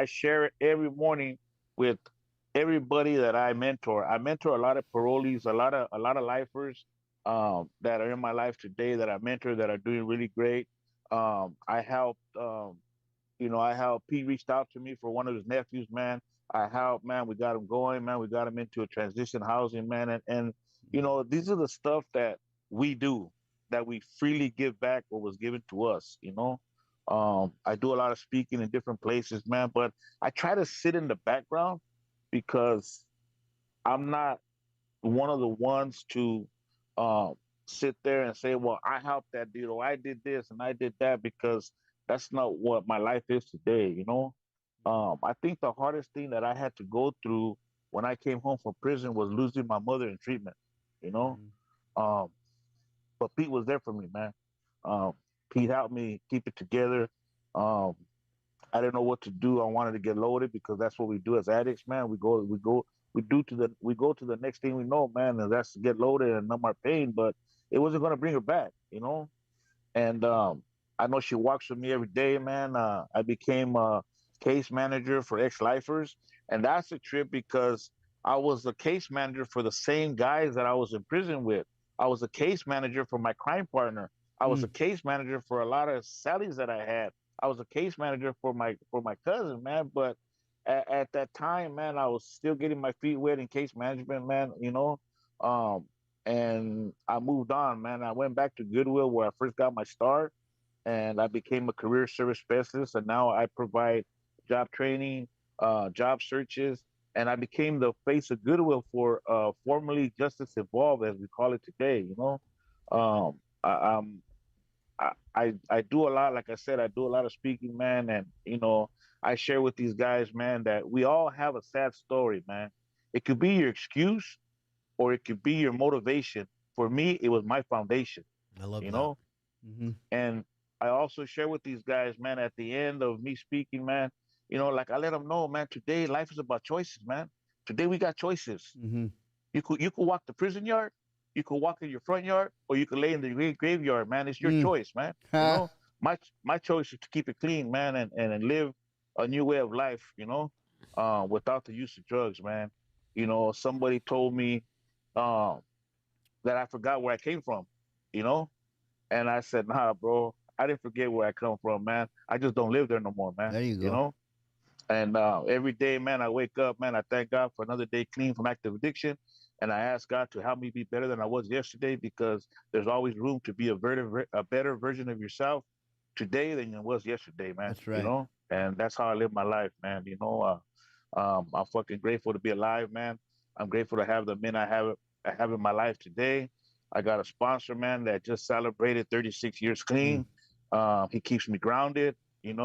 S6: share it every morning with everybody that I mentor. I mentor a lot of parolees, a lot of lifers that are in my life today that I mentor that are doing really great. I helped I helped Pete reached out to me for one of his nephews, man. I helped, man. We got him going, man. We got him into a transition housing, man. And these are the stuff that we do, that we freely give back what was given to us. I do a lot of speaking in different places, man, but I try to sit in the background because I'm not one of the ones to um, sit there and say, well, I helped that dude, or I did this and I did that, because that's not what my life is today. I think the hardest thing that I had to go through when I came home from prison was losing my mother in treatment, you know?
S1: Mm,
S6: Um, but Pete was there for me, man. Um, Pete helped me keep it together. Um, I didn't know what to do. I wanted to get loaded because that's what we do as addicts, man. We go to the next thing we know, man, and that's to get loaded and numb our pain. But it wasn't going to bring her back. And I know she walks with me every day, man. I became a case manager for ex-lifers, and that's a trip because I was the case manager for the same guys that I was in prison with. I was a case manager for my crime partner. I was a
S1: mm,
S6: case manager for a lot of Sallys that I had. I was a case manager for my cousin, man. But at that time, man, I was still getting my feet wet in case management, man. Um, and I moved on, man. I went back to Goodwill where I first got my start, and I became a career service specialist. And now I provide job training, job searches, and I became the face of Goodwill for formerly Justice Involved, as we call it today. Um, I, I'm I do a lot. Like I said, I do a lot of speaking, man, and I share with these guys, man, that we all have a sad story, man. It could be your excuse, or it could be your motivation. For me, it was my foundation,
S2: I love
S6: you
S2: that.
S6: know.
S1: Mm-hmm.
S6: And I also share with these guys, man, at the end of me speaking, man, like I let them know, man. Today, life is about choices, man. Today we got choices.
S1: Mm-hmm.
S6: You could walk the prison yard, you could walk in your front yard, or you could lay in the graveyard, man. It's your
S1: Mm.
S6: choice, man. You
S1: Ha.
S6: know, my choice is to keep it clean, man, and live a new way of life, without the use of drugs, man. Somebody told me um, that I forgot where I came from, you know, and I said, nah, bro, I didn't forget where I come from, man. I just don't live there no more, man.
S1: There you
S6: You
S1: go.
S6: know, and every day, man, I wake up, man, I thank God for another day clean from active addiction. And I ask God to help me be better than I was yesterday, because there's always room to be a better version of yourself today than you was yesterday, man.
S1: That's right.
S6: And that's how I live my life, man. I'm fucking grateful to be alive, man. I'm grateful to have the men I have in my life today. I got a sponsor, man, that just celebrated 36 years
S1: Mm.
S6: clean. He keeps me grounded, and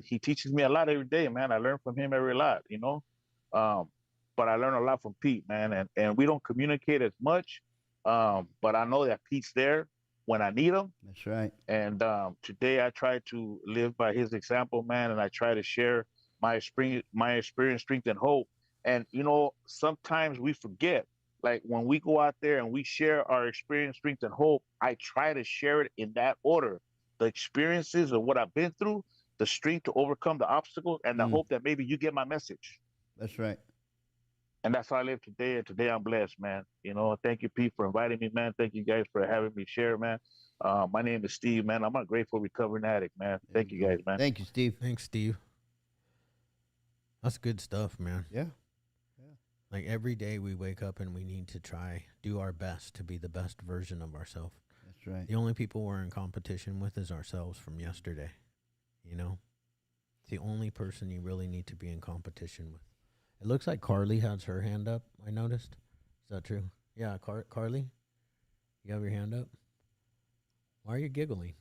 S6: he teaches me a lot every day, man. I learn from him every lot. Um, but I learn a lot from Pete, man, and we don't communicate as much. But I know that Pete's there when I need him.
S1: That's right.
S6: And today I try to live by his example, man, and I try to share my experience, strength, and hope. And sometimes we forget. Like when we go out there and we share our experience, strength, and hope, I try to share it in that order: the experiences of what I've been through, the strength to overcome the obstacles, and the
S1: Mm.
S6: hope that maybe you get my message.
S1: That's right.
S6: And that's how I live today. And today I'm blessed, man. Thank you, Pete, for inviting me, man. Thank you guys for having me share, man. My name is Steve, man. I'm a grateful recovering addict, man.
S1: There
S6: Thank
S1: you
S6: you
S1: go.
S6: guys, man.
S1: Thank you, Steve.
S2: Thanks, Steve. That's good stuff, man.
S1: Yeah.
S2: Like every day we wake up and we need to do our best to be the best version of ourselves.
S1: That's right.
S2: The only people we're in competition with is ourselves from yesterday. You know, it's the only person you really need to be in competition with. It looks like Carly has her hand up. I noticed. Is that true? Yeah, Carly, you have your hand up. Why are you giggling?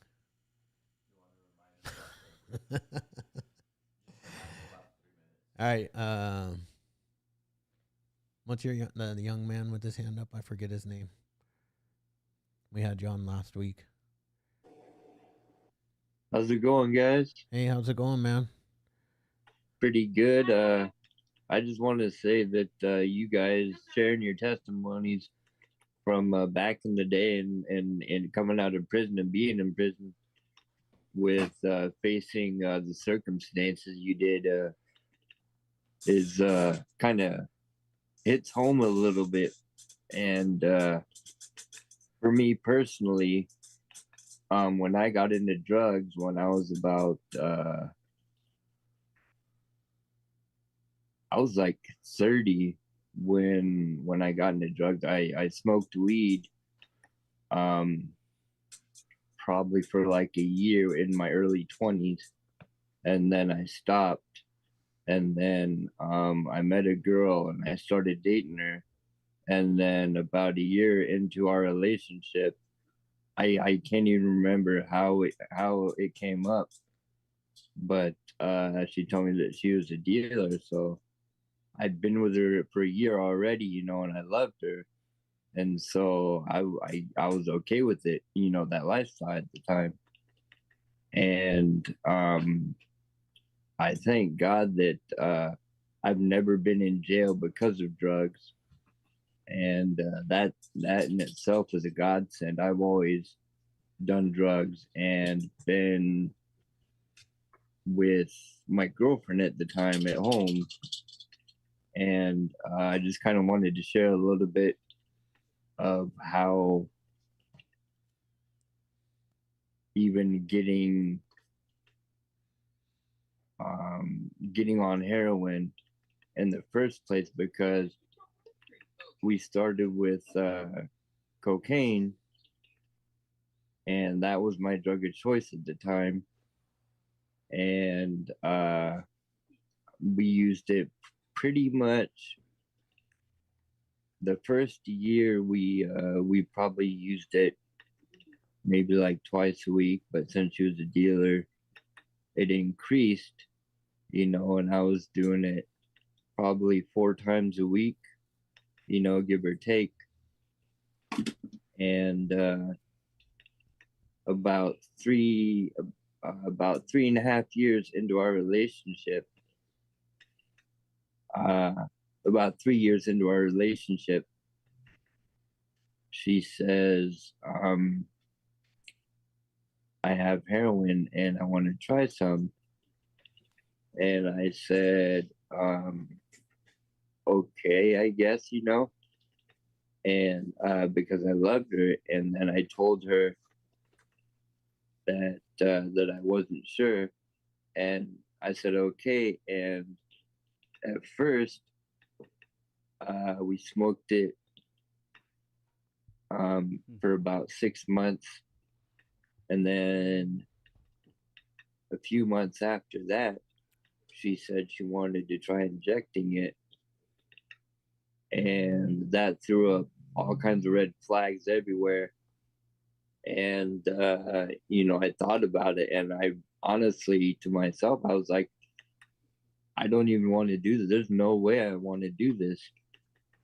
S2: All right. What's the young man with his hand up? I forget his name. We had you on last week.
S7: How's it going, guys?
S2: Hey, how's it going, man?
S7: Pretty good. I just wanted to say that you guys sharing your testimonies from back in the day and coming out of prison and being in prison with facing the circumstances you did is kind of hits home a little bit. And for me personally, when I got into drugs when I was about I was like 30 when I got into drugs. I smoked weed probably for like a year in my early 20s, and then I stopped. And then I met a girl and I started dating her. And then about a year into our relationship, I can't even remember how it came up, but she told me that she was a dealer. So I'd been with her for a year already, and I loved her. And so I was okay with it, that lifestyle at the time. And I thank God that I've never been in jail because of drugs. And that in itself is a godsend. I've always done drugs and been with my girlfriend at the time at home. And I just kind of wanted to share a little bit of how even getting on heroin in the first place, because we started with cocaine, and that was my drug of choice at the time. And we used it pretty much the first year. We probably used it maybe like twice a week. But since she was a dealer, it increased, and I was doing it probably 4 times a week, give or take. And about about 3.5 years into our relationship, uh, about 3 years into our relationship, she says, I have heroin and I want to try some. And I said, okay, I guess, and because I loved her. And then I told her that I wasn't sure. And I said, okay. And at first, we smoked it for about 6 months. And then a few months after that, she said she wanted to try injecting it. And that threw up all kinds of red flags everywhere. And, I thought about it, and I honestly, to myself, I was like, I don't even want to do this. There's no way I want to do this.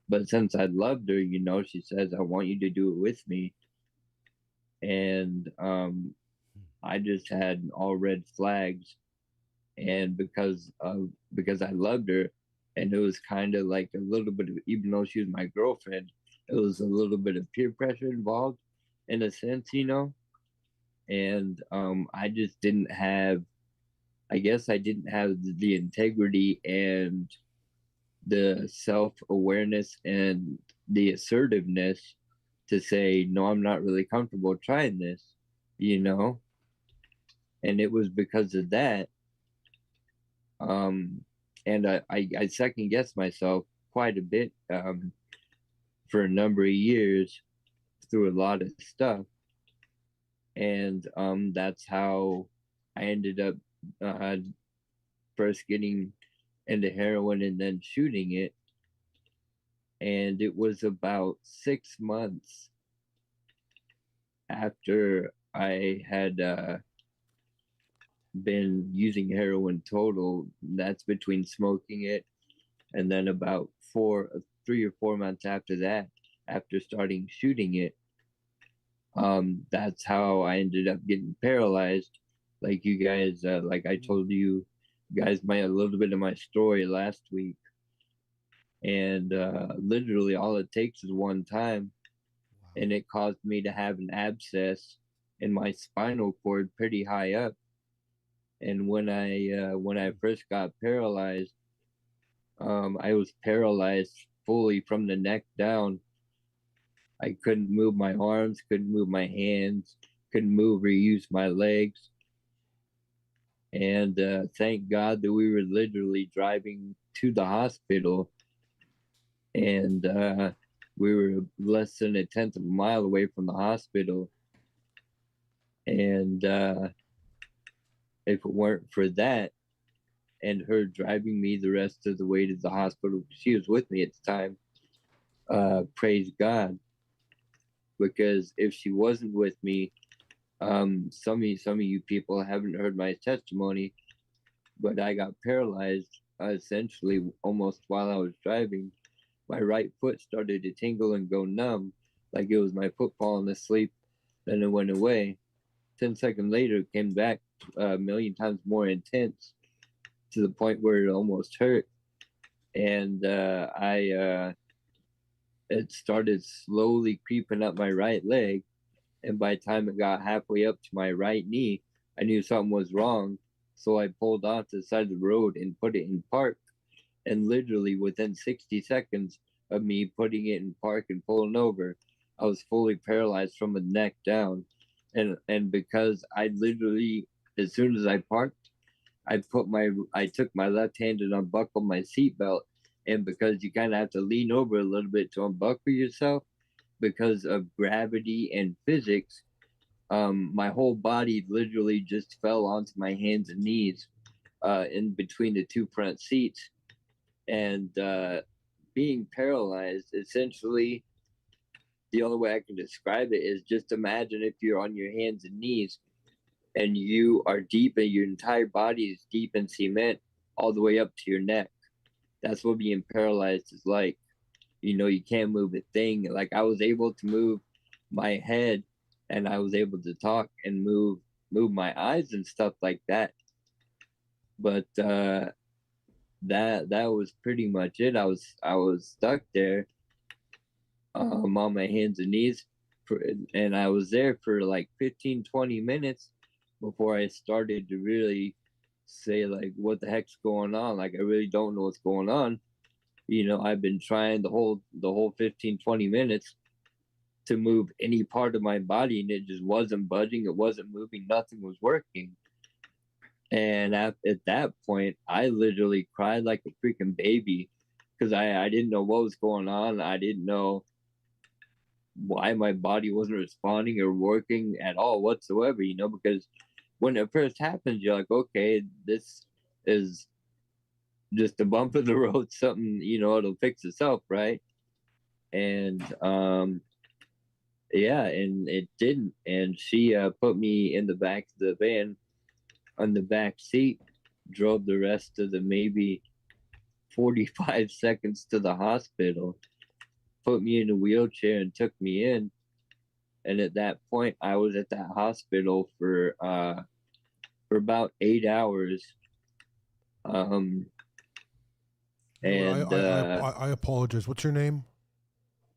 S7: But since I loved her, she says, I want you to do it with me. And I just had all red flags. And because I loved her, and it was kind of like a little bit of, even though she was my girlfriend, it was a little bit of peer pressure involved in a sense, and I just didn't have, I guess I didn't have the integrity and the self-awareness and the assertiveness to say, no, I'm not really comfortable trying this, and it was because of that. And I second guessed myself quite a bit for a number of years through a lot of stuff. And that's how I ended up first getting into heroin and then shooting it. And it was about 6 months after I had been using heroin total. That's between smoking it, and then about 3 or 4 months after that, after starting shooting it, that's how I ended up getting paralyzed. Like you guys, like I told you guys a little bit of my story last week. And literally all it takes is one time. Wow. And it caused me to have an abscess in my spinal cord pretty high up. And when I first got paralyzed, I was paralyzed fully from the neck down. I couldn't move my arms, couldn't move my hands, couldn't move or use my legs. And thank God that we were literally driving to the hospital, and we were less than 1/10 of a mile away from the hospital. And if it weren't for that and her driving me the rest of the way to the hospital, she was with me at the time, praise God. Because if she wasn't with me, some of you people haven't heard my testimony, but I got paralyzed essentially almost while I was driving. My right foot started to tingle and go numb, like it was my foot falling asleep. Then it went away. 10 seconds later, it came back a million times more intense, to the point where it almost hurt. And it started slowly creeping up my right leg. And by the time it got halfway up to my right knee, I knew something was wrong. So I pulled off to the side of the road and put it in park. And literally within 60 seconds of me putting it in park and pulling over, I was fully paralyzed from the neck down. And because I literally, as soon as I parked, I took my left hand and unbuckled my seatbelt. And because you kind of have to lean over a little bit to unbuckle yourself, because of gravity and physics, my whole body literally just fell onto my hands and knees in between the two front seats. And being paralyzed, essentially, the only way I can describe it is just imagine if you're on your hands and knees and you are deep and your entire body is deep in cement all the way up to your neck. That's what being paralyzed is like. You know, you can't move a thing. Like I was able to move my head and I was able to talk and move my eyes and stuff like that. But that was pretty much it. I was stuck there on my hands and knees and I was there for like 15-20 minutes before I started to really say like what the heck's going on. Like I really don't know what's going on. You know, I've been trying the whole 15-20 minutes to move any part of my body and it just wasn't budging, it wasn't moving, nothing was working. And at that point I literally cried like a freaking baby because I didn't know what was going on. I didn't know why my body wasn't responding or working at all whatsoever, you know, because when it first happens, you're like, okay, this is just a bump in the road, something, you know, it'll fix itself, right? And yeah, and it didn't. And she put me in the back of the van on the back seat, drove the rest of the maybe 45 seconds to the hospital, put me in a wheelchair and took me in. And at that point, I was at that hospital for about 8 hours. And
S3: I apologize. What's your name?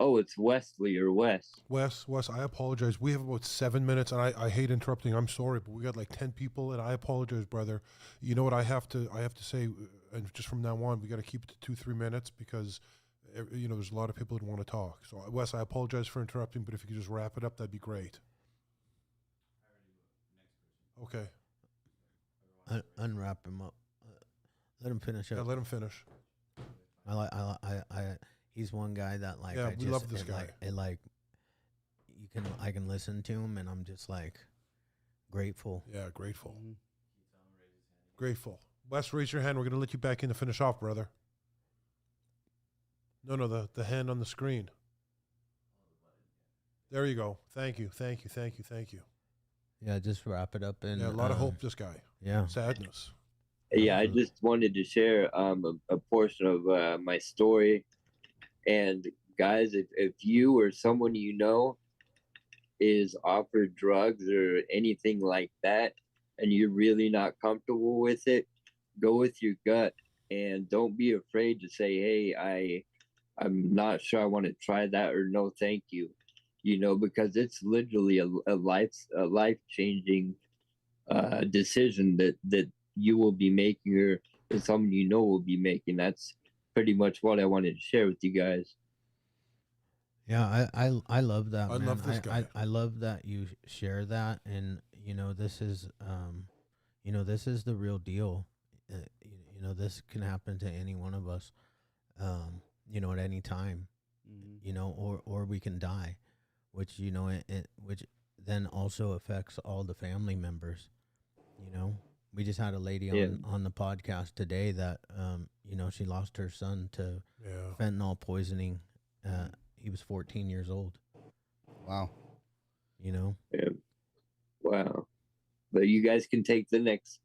S7: Oh, it's Wesley or Wes.
S3: Wes, I apologize. We have about 7 minutes, and I hate interrupting. I'm sorry, but we got like 10 people, and I apologize, brother. You know what I have to say, and just from now on, we got to keep it to 2-3 minutes because, you know, there's a lot of people that want to talk. So, Wes, I apologize for interrupting, but if you could just wrap it up, that'd be great. Okay.
S2: Unwrap him up. Let him finish up.
S3: Yeah, let him finish.
S2: He's one guy that like
S3: yeah, we love this guy.
S2: I can listen to him and I'm just like grateful.
S3: Yeah, grateful. Mm-hmm. Grateful. Wes, raise your hand. We're gonna let you back in to finish off, brother. No, the hand on the screen. There you go. Thank you.
S2: Yeah, just wrap it up and
S3: a lot of hope. This guy.
S2: Yeah.
S3: Sadness.
S7: Yeah, I just wanted to share a portion of my story. And guys, if you or someone you know is offered drugs or anything like that, and you're really not comfortable with it, go with your gut and don't be afraid to say, hey, I'm not sure I want to try that, or no, thank you. You know, because it's literally a life-changing decision that you will be making, or that someone you know will be making. That's pretty much what I wanted to share with you guys.
S2: Yeah, I love that.
S3: I love this guy.
S2: I love that you share that, and you know this is the real deal. You know, this can happen to any one of us. You know, at any time. Mm-hmm. You know, or we can die, which you know which then also affects all the family members. You know. We just had a lady on the podcast today that, you know, she lost her son to fentanyl poisoning. He was 14 years old.
S1: Wow.
S2: You know?
S7: Yeah. Wow. But you guys can take the next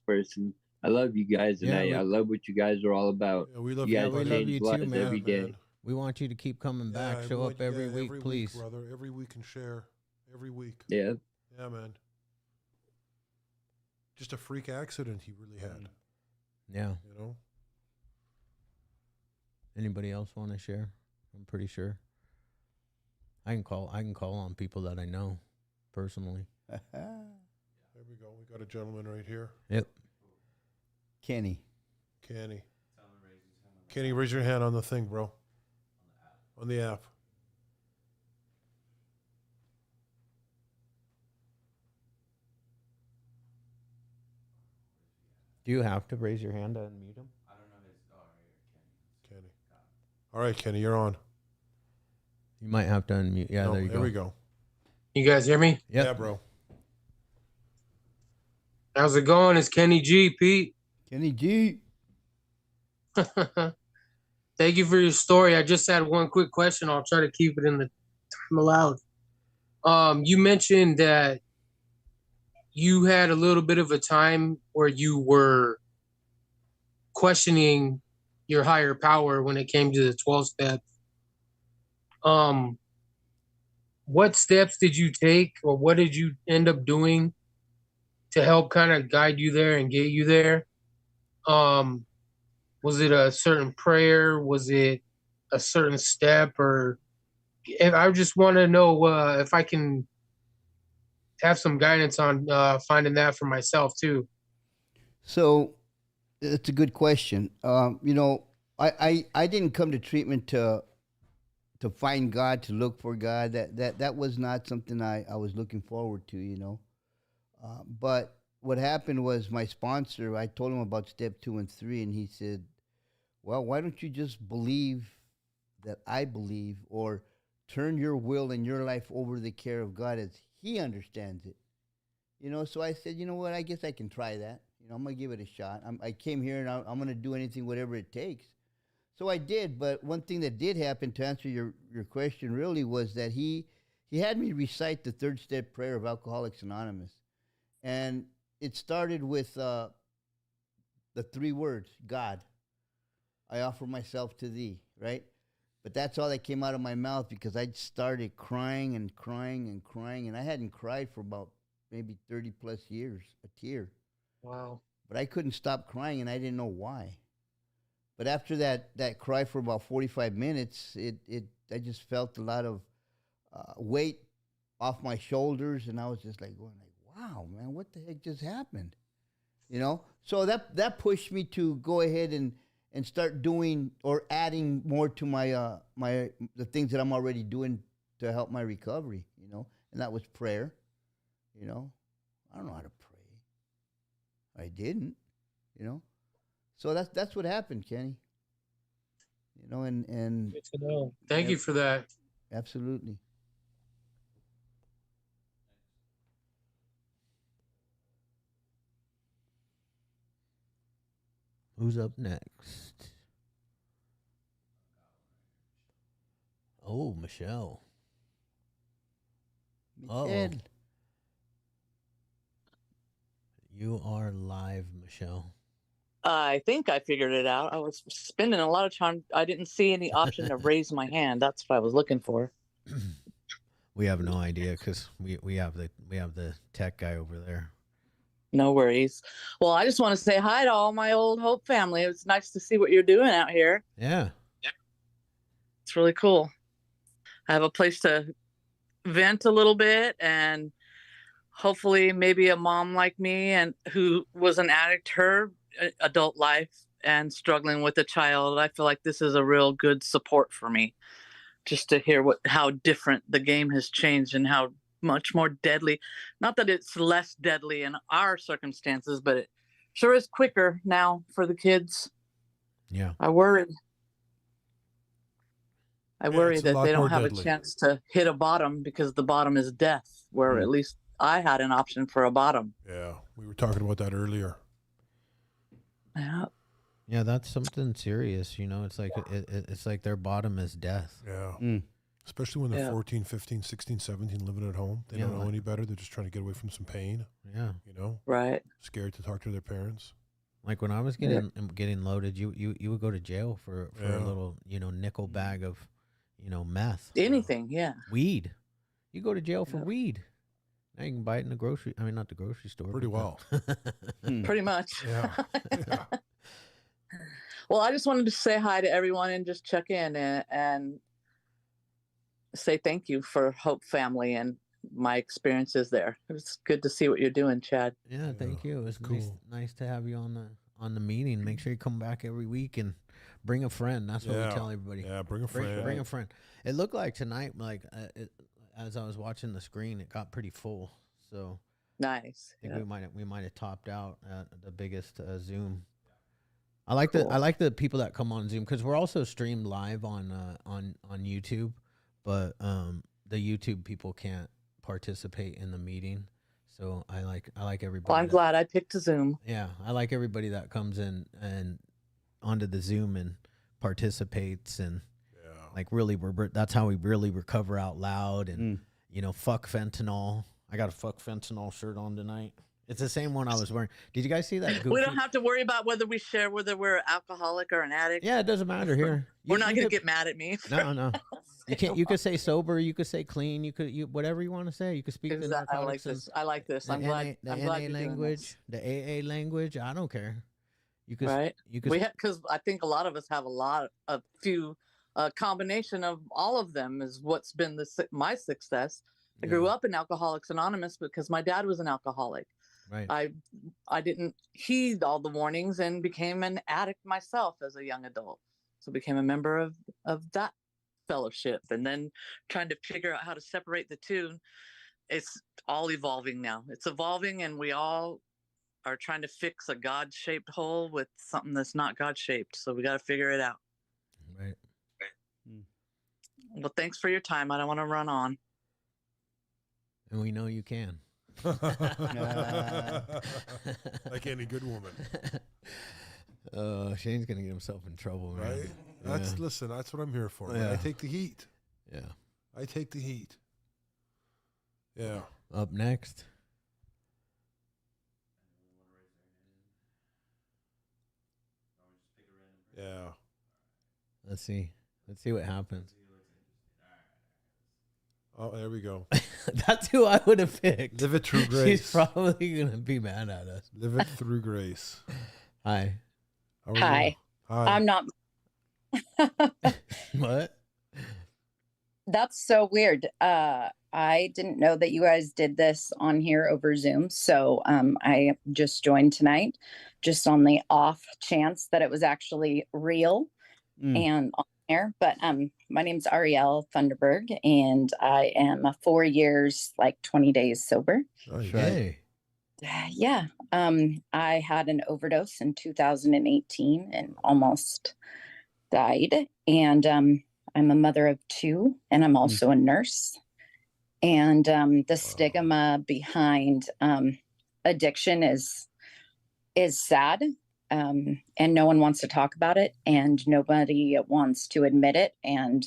S7: person. I love you guys, and I love what you guys are all about.
S3: Yeah, we love
S7: you.
S3: You
S2: we love you too, man.
S7: Every day.
S2: Man. We want you to keep coming back. Show up every week, please.
S3: Brother. Every week and share. Every week.
S7: Yeah.
S3: Yeah, man. Just a freak accident he really had.
S2: Yeah.
S3: You know?
S2: Anybody else want to share? I'm pretty sure. I can call on people that I know personally.
S3: There we go. We got a gentleman right here.
S2: Yep.
S1: Kenny,
S3: raise your hand on the thing, bro. On the app.
S2: Do you have to raise your hand to unmute him?
S4: I don't know his. Oh, right here,
S3: Kenny. All right, Kenny, you're on.
S2: You might have to unmute. Yeah, there you go.
S3: There we go.
S8: You guys hear me?
S2: Yep.
S3: Yeah, bro.
S8: How's it going? It's Kenny G, Pete.
S1: Kenny G.
S8: Thank you for your story. I just had one quick question. I'll try to keep it in the I'm allowed. You mentioned that you had a little bit of a time where you were questioning your higher power when it came to the 12 steps. What steps did you take, or what did you end up doing to help kind of guide you there and get you there? Was it a certain prayer? Was it a certain step? Or I just want to know if I can have some guidance on finding that for myself too.
S1: So it's a good question. You know, I didn't come to treatment to find God, to look for God. That was not something I was looking forward to, you know. But what happened was my sponsor, I told him about step 2 and 3, and he said, well, why don't you just believe that I believe, or turn your will and your life over to the care of God as he understands it? You know, so I said, you know what, I guess I can try that. You know, I'm going to give it a shot. I came here and I'm going to do anything, whatever it takes. So I did, but one thing that did happen, to answer your question really, was that he had me recite the 3rd step prayer of Alcoholics Anonymous. And it started with the 3 words, God, I offer myself to thee, right? But that's all that came out of my mouth, because I started crying and crying and crying, and I hadn't cried for about maybe 30 plus years, a tear.
S8: Wow.
S1: But I couldn't stop crying, and I didn't know why. But after that cry for about 45 minutes, I just felt a lot of weight off my shoulders, and I was just like going like, wow, man, what the heck just happened? You know? So that pushed me to go ahead and start doing or adding more to my the things that I'm already doing to help my recovery, you know? And that was prayer, you know? I don't know how to pray. I didn't, you know? So that's what happened, Kenny. You know, and
S8: Good to know. Thank you for that.
S1: absolutely.
S2: Who's up next? Oh, Michelle. Uh-oh. You are live, Michelle.
S9: I think I figured it out. I was spending a lot of time. I didn't see any option to raise my hand. That's what I was looking for.
S2: We have no idea, because we have the tech guy over there.
S9: No worries. Well, I just want to say hi to all my old Hope family. It's nice to see what you're doing out here.
S2: Yeah.
S9: It's really cool. I have a place to vent a little bit, and hopefully maybe a mom like me and who was an addict her adult life and struggling with a child. I feel like this is a real good support for me, just to hear how different the game has changed and how much more deadly. Not that it's less deadly in our circumstances, but it sure is quicker now for the kids.
S2: Yeah.
S9: I worry that they don't have
S3: deadly.
S9: a chance to hit a bottom, because the bottom is death, where at least I had an option for a bottom.
S3: Yeah, we were talking about that earlier.
S9: Yeah.
S2: Yeah, that's something serious, you know. It's like it's like their bottom is death.
S3: Yeah. Especially when they're 14, 15, 16, 17, living at home. They don't know any better. They're just trying to get away from some pain.
S2: Yeah.
S3: You know?
S9: Right.
S3: Scared to talk to their parents.
S2: Like when I was getting loaded, you would go to jail for a little, you know, nickel bag of, you know, meth.
S9: Anything, yeah.
S2: Weed. You go to jail for weed. Now you can buy it in the not the grocery store.
S3: Pretty well.
S9: Pretty much.
S3: Yeah.
S9: Well, I just wanted to say hi to everyone and just check in and say thank you for Hope Family and my experiences there. It was good to see what you're doing, Chad.
S2: Yeah, thank you. It's
S3: cool.
S2: nice to have you on the meeting. Make sure you come back every week and bring a friend. That's what we tell everybody.
S3: Yeah, bring a friend.
S2: Bring a friend. It looked like tonight, like as I was watching the screen, it got pretty full. So
S9: nice.
S2: I think we might have topped out at the biggest Zoom. I like the people that come on Zoom, because we're also streamed live on YouTube, but the YouTube people can't participate in the meeting. So I like everybody.
S9: Well, I'm glad I picked a Zoom.
S2: Yeah, I like everybody that comes in and onto the Zoom and participates, and Like really, that's how we really recover out loud. And you know, fuck fentanyl. I got a fuck fentanyl shirt on tonight. It's the same one I was wearing. Did you guys see that? Goofy?
S9: We don't have to worry about whether we're alcoholic or an addict.
S2: Yeah, it doesn't matter here.
S9: We're not going to get mad at me.
S2: No. You can't. You could say sober. You could say clean. You could whatever you want to say. You could speak the narcotics.
S9: I like this. I like this. I'm glad.
S2: The
S9: I'm glad
S2: NA
S9: you're
S2: language,
S9: doing this.
S2: the AA language. I don't care. You could.
S9: Right.
S2: You could.
S9: Because I think a lot of us have a few combination of all of them is what's been my success. I grew up in Alcoholics Anonymous because my dad was an alcoholic.
S2: Right.
S9: I didn't heed all the warnings and became an addict myself as a young adult. So became a member of that fellowship, and then trying to figure out how to separate the two. It's all evolving now. It's evolving, and we all are trying to fix a God-shaped hole with something that's not God-shaped. So we got to figure it out.
S2: Right.
S9: Well, thanks for your time. I don't want to run on.
S2: And we know you can.
S3: Like any good woman.
S2: Shane's gonna get himself in trouble, man.
S3: Right? Listen, that's what I'm here for. Man. I take the heat.
S2: Yeah.
S3: I take the heat. Yeah.
S2: Up next.
S3: Yeah.
S2: Let's see what happens.
S3: Oh, there we go.
S2: That's who I would have picked.
S3: Live it through grace.
S2: She's probably gonna be mad at us.
S3: Live it through grace.
S2: Hi.
S10: Hi.
S3: Hi.
S10: I'm not.
S2: What?
S10: That's so weird. I didn't know that you guys did this on here over Zoom. So I just joined tonight, just on the off chance that it was actually real and on air. But my name's Ariel Thunderberg, and I am 4 years, like 20 days sober.
S2: Okay.
S10: Yeah. I had an overdose in 2018 and almost died. And I'm a mother of 2, and I'm also a nurse. And the stigma behind addiction is sad. And no one wants to talk about it, and nobody wants to admit it. And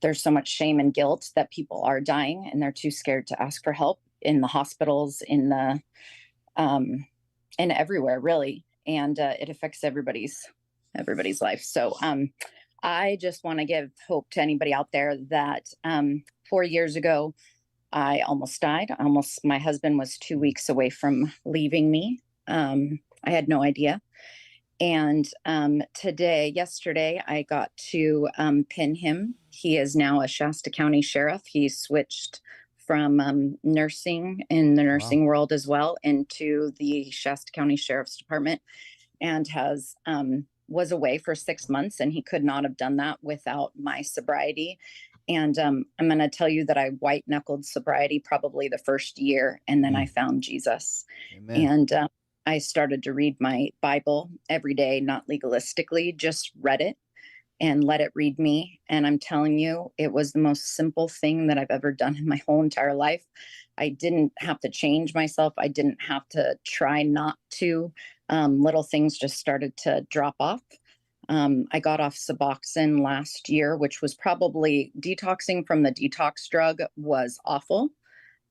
S10: there's so much shame and guilt that people are dying, and they're too scared to ask for help in the hospitals, in the and everywhere, really. And it affects everybody's life. So I just want to give hope to anybody out there that 4 years ago, I almost died. My husband was 2 weeks away from leaving me. I had no idea. And yesterday, I got to pin him. He is now a Shasta County sheriff. He switched from nursing in the nursing world as well into the Shasta County Sheriff's Department, and was away for 6 months, and he could not have done that without my sobriety. And I'm going to tell you that I white knuckled sobriety probably the first year, and then I found Jesus. Amen. And I started to read my Bible every day, not legalistically, just read it and let it read me. And I'm telling you, it was the most simple thing that I've ever done in my whole entire life. I didn't have to change myself. I didn't have to try not to. Little things just started to drop off. I got off Suboxone last year, which was probably detoxing from the detox drug was awful.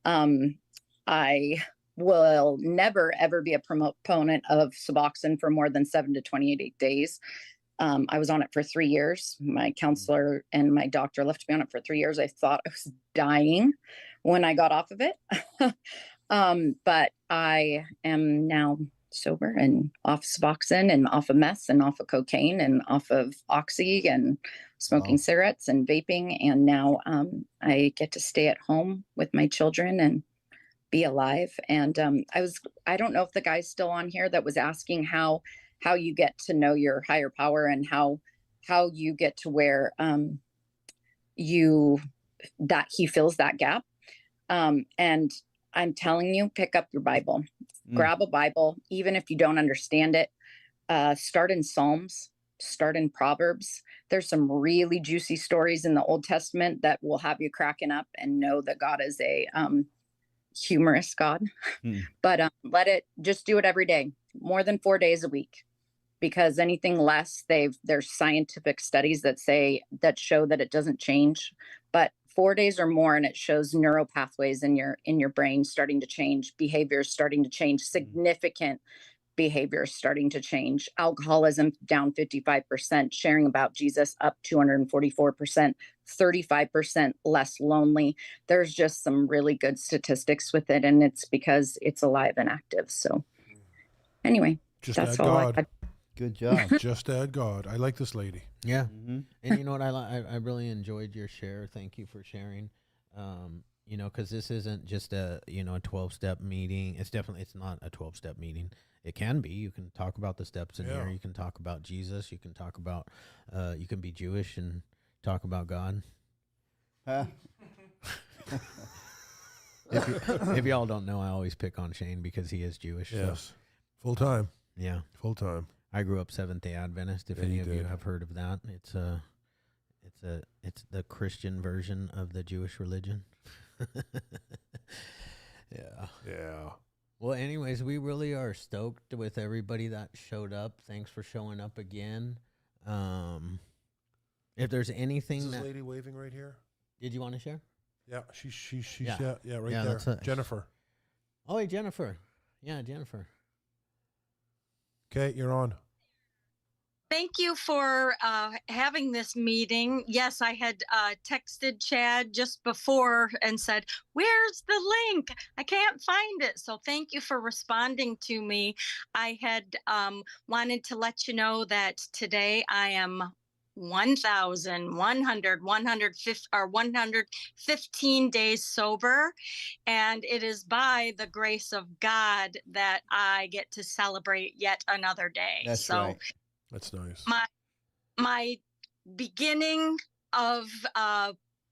S10: I will never, ever be a proponent of Suboxone for more than 7 to 28 days. I was on it for 3 years. My counselor and my doctor left me on it for 3 years. I thought I was dying when I got off of it. But I am now sober and off Suboxone and off of meth and off of cocaine and off of Oxy and smoking cigarettes and vaping. And now I get to stay at home with my children and be alive. And I don't know if the guy's still on here that was asking how you get to know your higher power and how you get to where that he fills that gap. And I'm telling you, pick up your Bible, grab a Bible, even if you don't understand it. Start in Psalms, start in Proverbs. There's some really juicy stories in the Old Testament that will have you cracking up and know that God is a humorous God. But just do it every day, more than 4 days a week. because anything less, there's scientific studies that show that it doesn't change. But 4 days or more, and it shows neural pathways in your brain starting to change, behaviors starting to change, significant behaviors starting to change. Alcoholism down 55%, sharing about Jesus up 244%, 35% less lonely. There's just some really good statistics with it, and it's because it's alive and active. So anyway,
S3: Just
S10: that's
S3: add
S10: all I
S3: God.
S10: had.
S1: Good job.
S3: Just add God. I like this lady.
S2: Yeah.
S1: Mm-hmm.
S2: And you know what? I really enjoyed your share. Thank you for sharing. You know, because this isn't just a 12-step meeting. It's not a 12-step meeting. It can be. You can talk about the steps in here. You can talk about Jesus. You can talk about. You can be Jewish and talk about God.
S1: Huh?
S2: If y'all don't know, I always pick on Shane because he is Jewish.
S3: Yes.
S2: So,
S3: Full time.
S2: yeah.
S3: Full time.
S2: I grew up Seventh-day Adventist. If
S3: Yeah,
S2: any
S3: you
S2: of you
S3: did.
S2: have heard of that, it's the Christian version of the Jewish religion. Yeah.
S3: Yeah.
S2: Well, anyways, we really are stoked with everybody that showed up. Thanks for showing up again. If there's anything
S3: Is this
S2: that
S3: lady waving right here?
S2: did you want to share?
S3: Yeah, she's
S2: Yeah.
S3: right
S2: Yeah,
S3: there.
S2: that's
S3: Jennifer.
S2: Oh, hey, Jennifer. Yeah, Jennifer.
S3: Okay, you're on.
S11: Thank you for having this meeting. Yes, I had texted Chad just before and said, "Where's the link? I can't find it." So thank you for responding to me. I had wanted to let you know that today I am 115 days sober, and it is by the grace of God that I get to celebrate yet another day.
S1: That's
S11: so
S1: right.
S3: That's nice.
S11: my beginning of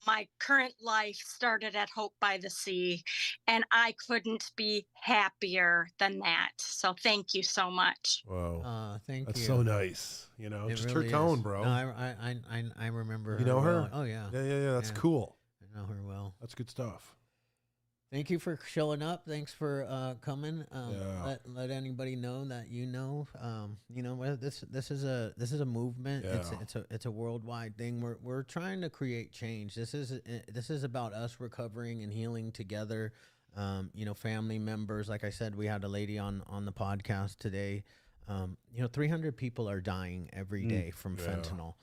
S11: my current life started at Hope by the Sea, and I couldn't be happier than that. So thank you so much.
S3: Wow.
S2: Thank
S3: That's
S2: you.
S3: so nice. You know,
S2: It
S3: just
S2: really
S3: her tone,
S2: is.
S3: bro.
S2: No, I remember.
S3: You know her?
S2: well. Oh yeah.
S3: Yeah. That's
S2: Yeah.
S3: cool.
S2: I know her well.
S3: That's good stuff.
S2: Thank you for showing up. Thanks for coming.
S3: Yeah.
S2: Let anybody know that you know. This is a movement.
S3: Yeah.
S2: It's a worldwide thing. We're trying to create change. This is about us recovering and healing together. Family members. Like I said, we had a lady on the podcast today. 300 people are dying every day from fentanyl.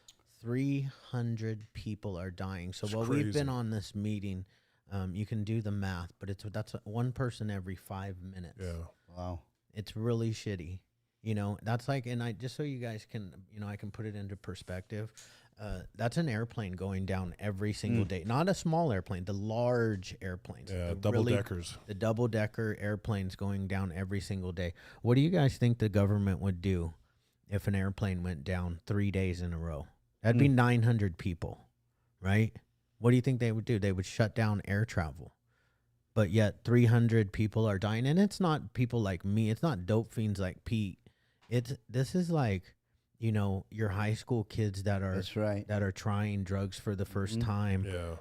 S2: 300 people are dying. So
S3: It's
S2: while we've been
S3: crazy.
S2: on this meeting. You can do the math, but that's one person every 5 minutes.
S3: Yeah.
S1: Wow.
S2: It's really shitty. That's like, and I just so you guys can, I can put it into perspective. That's an airplane going down every single day. Not a small airplane, the large airplanes.
S3: Yeah,
S2: the
S3: double-deckers.
S2: The double-decker airplanes going down every single day. What do you guys think the government would do if an airplane went down 3 days in a row? That'd be 900 people, right? What do you think they would do? They would shut down air travel. But yet 300 people are dying. And it's not people like me. It's not dope fiends like Pete. This is like, your high school kids that are
S1: That's right.
S2: that are trying drugs for the first time.
S3: Yeah.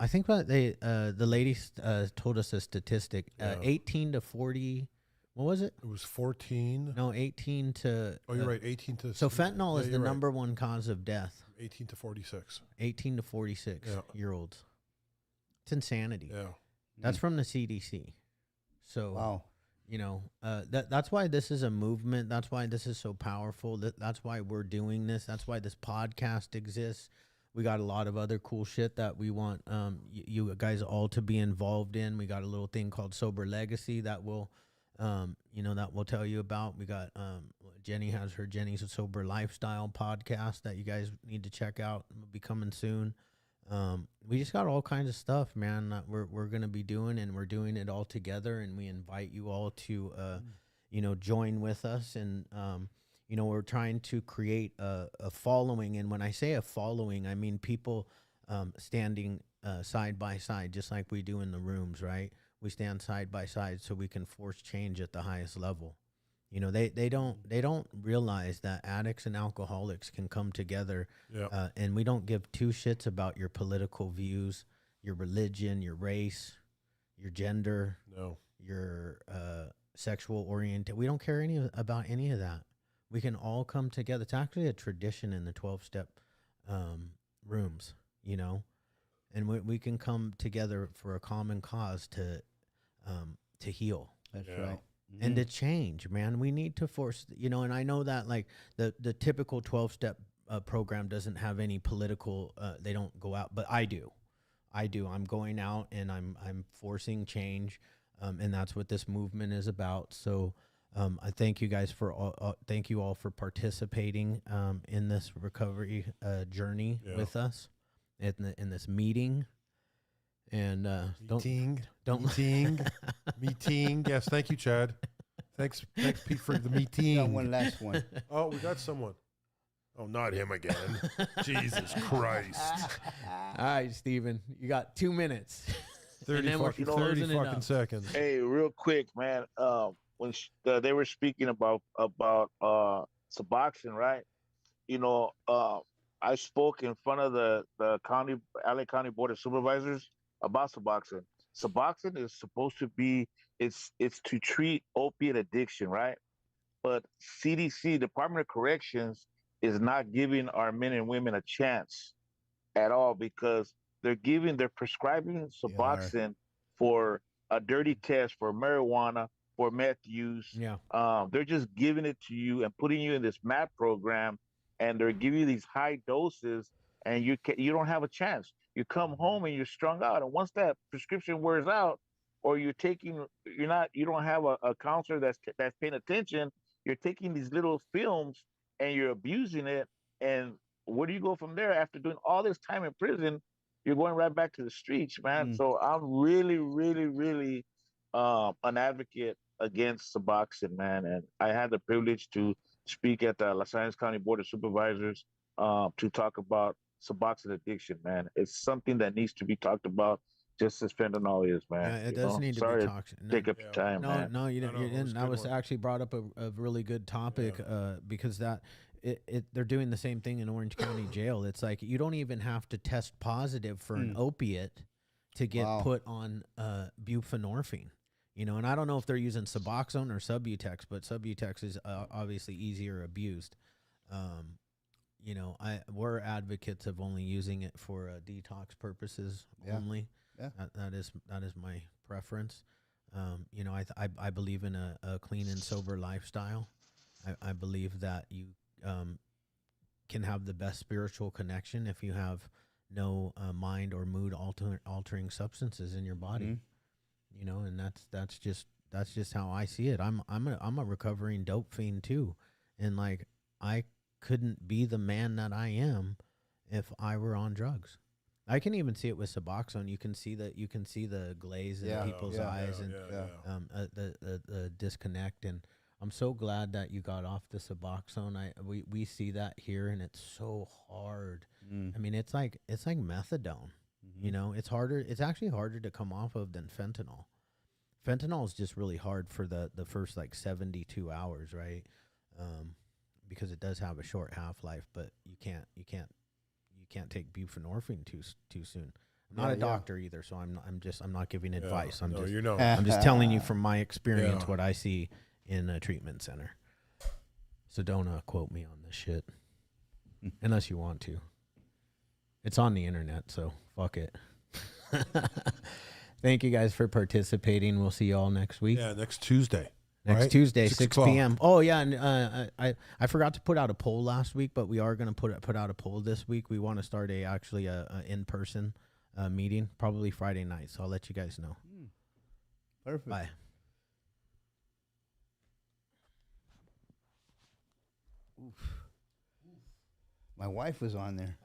S2: I think that the lady told us a statistic. 18 to 40. What was it?
S3: It was 14.
S2: No, 18 to.
S3: Oh, you're right. 18 to.
S2: So fentanyl is the
S3: you're right.
S2: number one cause of death.
S3: 18 to 46.
S2: 18 to 46 year olds. It's insanity.
S3: Yeah.
S2: That's from the CDC. So,
S1: wow.
S2: That's why this is a movement. That's why this is so powerful. That's why we're doing this. That's why this podcast exists. We got a lot of other cool shit that we want you guys all to be involved in. We got a little thing called Sober Legacy that will that we'll tell you about. We got Jenny has her Jenny's Sober Lifestyle podcast that you guys need to check out. Will be coming soon. We just got all kinds of stuff, man, that we're gonna be doing, and we're doing it all together. And we invite you all to join with us. And we're trying to create a following. And when I say a following, I mean people standing side by side, just like we do in the rooms, right? We stand side by side so we can force change at the highest level. They don't realize that addicts and alcoholics can come together, and we don't give two shits about your political views, your religion, your race, your gender, your sexual orientation. We don't care about any of that. We can all come together. It's actually a tradition in the 12-step rooms, you know, and we can come together for a common cause to heal.
S1: That's
S3: Yeah.
S1: right.
S2: And to change, man. We need to force, you know, and I know that like the typical 12-step program doesn't have any political, they don't go out, but I do. I'm going out and I'm forcing change. And that's what this movement is about. So I thank you guys for thank you all for participating in this recovery journey with us in this meeting. And
S3: Meeting.
S2: Meeting.
S3: Yes, thank you, Chad. Thanks, Pete, for the meeting.
S1: Got one last one.
S3: Oh, we got someone. Oh, not him again. Jesus Christ.
S2: All right, Steven, you got 2 minutes.
S3: 30 fucking seconds.
S6: Hey, real quick, man. When they were speaking about Suboxone, right? You know, I spoke in front of the LA County Board of Supervisors about Suboxone. Suboxone is supposed to be it's to treat opiate addiction, right? But CDC, Department of Corrections, is not giving our men and women a chance at all because they're prescribing Suboxone for a dirty test for marijuana, for meth use.
S2: Yeah.
S6: They're just giving it to you and putting you in this MAP program, and they're giving you these high doses, and you don't have a chance. You come home and you're strung out, and once that prescription wears out, or you don't have a counselor that's paying attention. You're taking these little films and you're abusing it, and where do you go from there after doing all this time in prison? You're going right back to the streets, man. So I'm really, really, really an advocate against Suboxone, man. And I had the privilege to speak at the Los Angeles County Board of Supervisors to talk about Suboxone addiction, man. It's something that needs to be talked about just as fentanyl is, man.
S2: It does need to be talked.
S6: Take up your time, man.
S2: No, you didn't. That was actually brought up a really good topic because they're doing the same thing in Orange County Jail. It's like you don't even have to test positive for an opiate to get put on buprenorphine. You know, and I don't know if they're using Suboxone or Subutex, but Subutex is obviously easier abused. You know, we're advocates of only using it for detox purposes only. Yeah. That is my preference. You know, I believe in a clean and sober lifestyle. I believe that you can have the best spiritual connection if you have no mind or mood altering substances in your body. You know, and that's just how I see it. I'm a recovering dope fiend too, and like I couldn't be the man that I am if I were on drugs. I can even see it with Suboxone. You can see the glaze in people's eyes and the disconnect. And I'm so glad that you got off the Suboxone. We see that here, and it's so hard. I mean, it's like methadone. You know, it's harder. It's actually harder to come off of than fentanyl. Fentanyl is just really hard for the first like 72 hours, right? Because it does have a short half-life, but you can't take buprenorphine too soon. I'm not a doctor either, so I'm not giving advice. I'm just telling you from my experience what I see in a treatment center. So don't quote me on this shit unless you want to. It's on the internet, so fuck it. Thank you guys for participating. We'll see you all next week.
S3: Yeah, next Tuesday.
S2: Next Tuesday, 6 p.m. Oh yeah, and I forgot to put out a poll last week, but we are going to put out a poll this week. We want to start a in-person meeting, probably Friday night. So I'll let you guys know.
S1: Perfect.
S2: Bye.
S1: My wife was on there.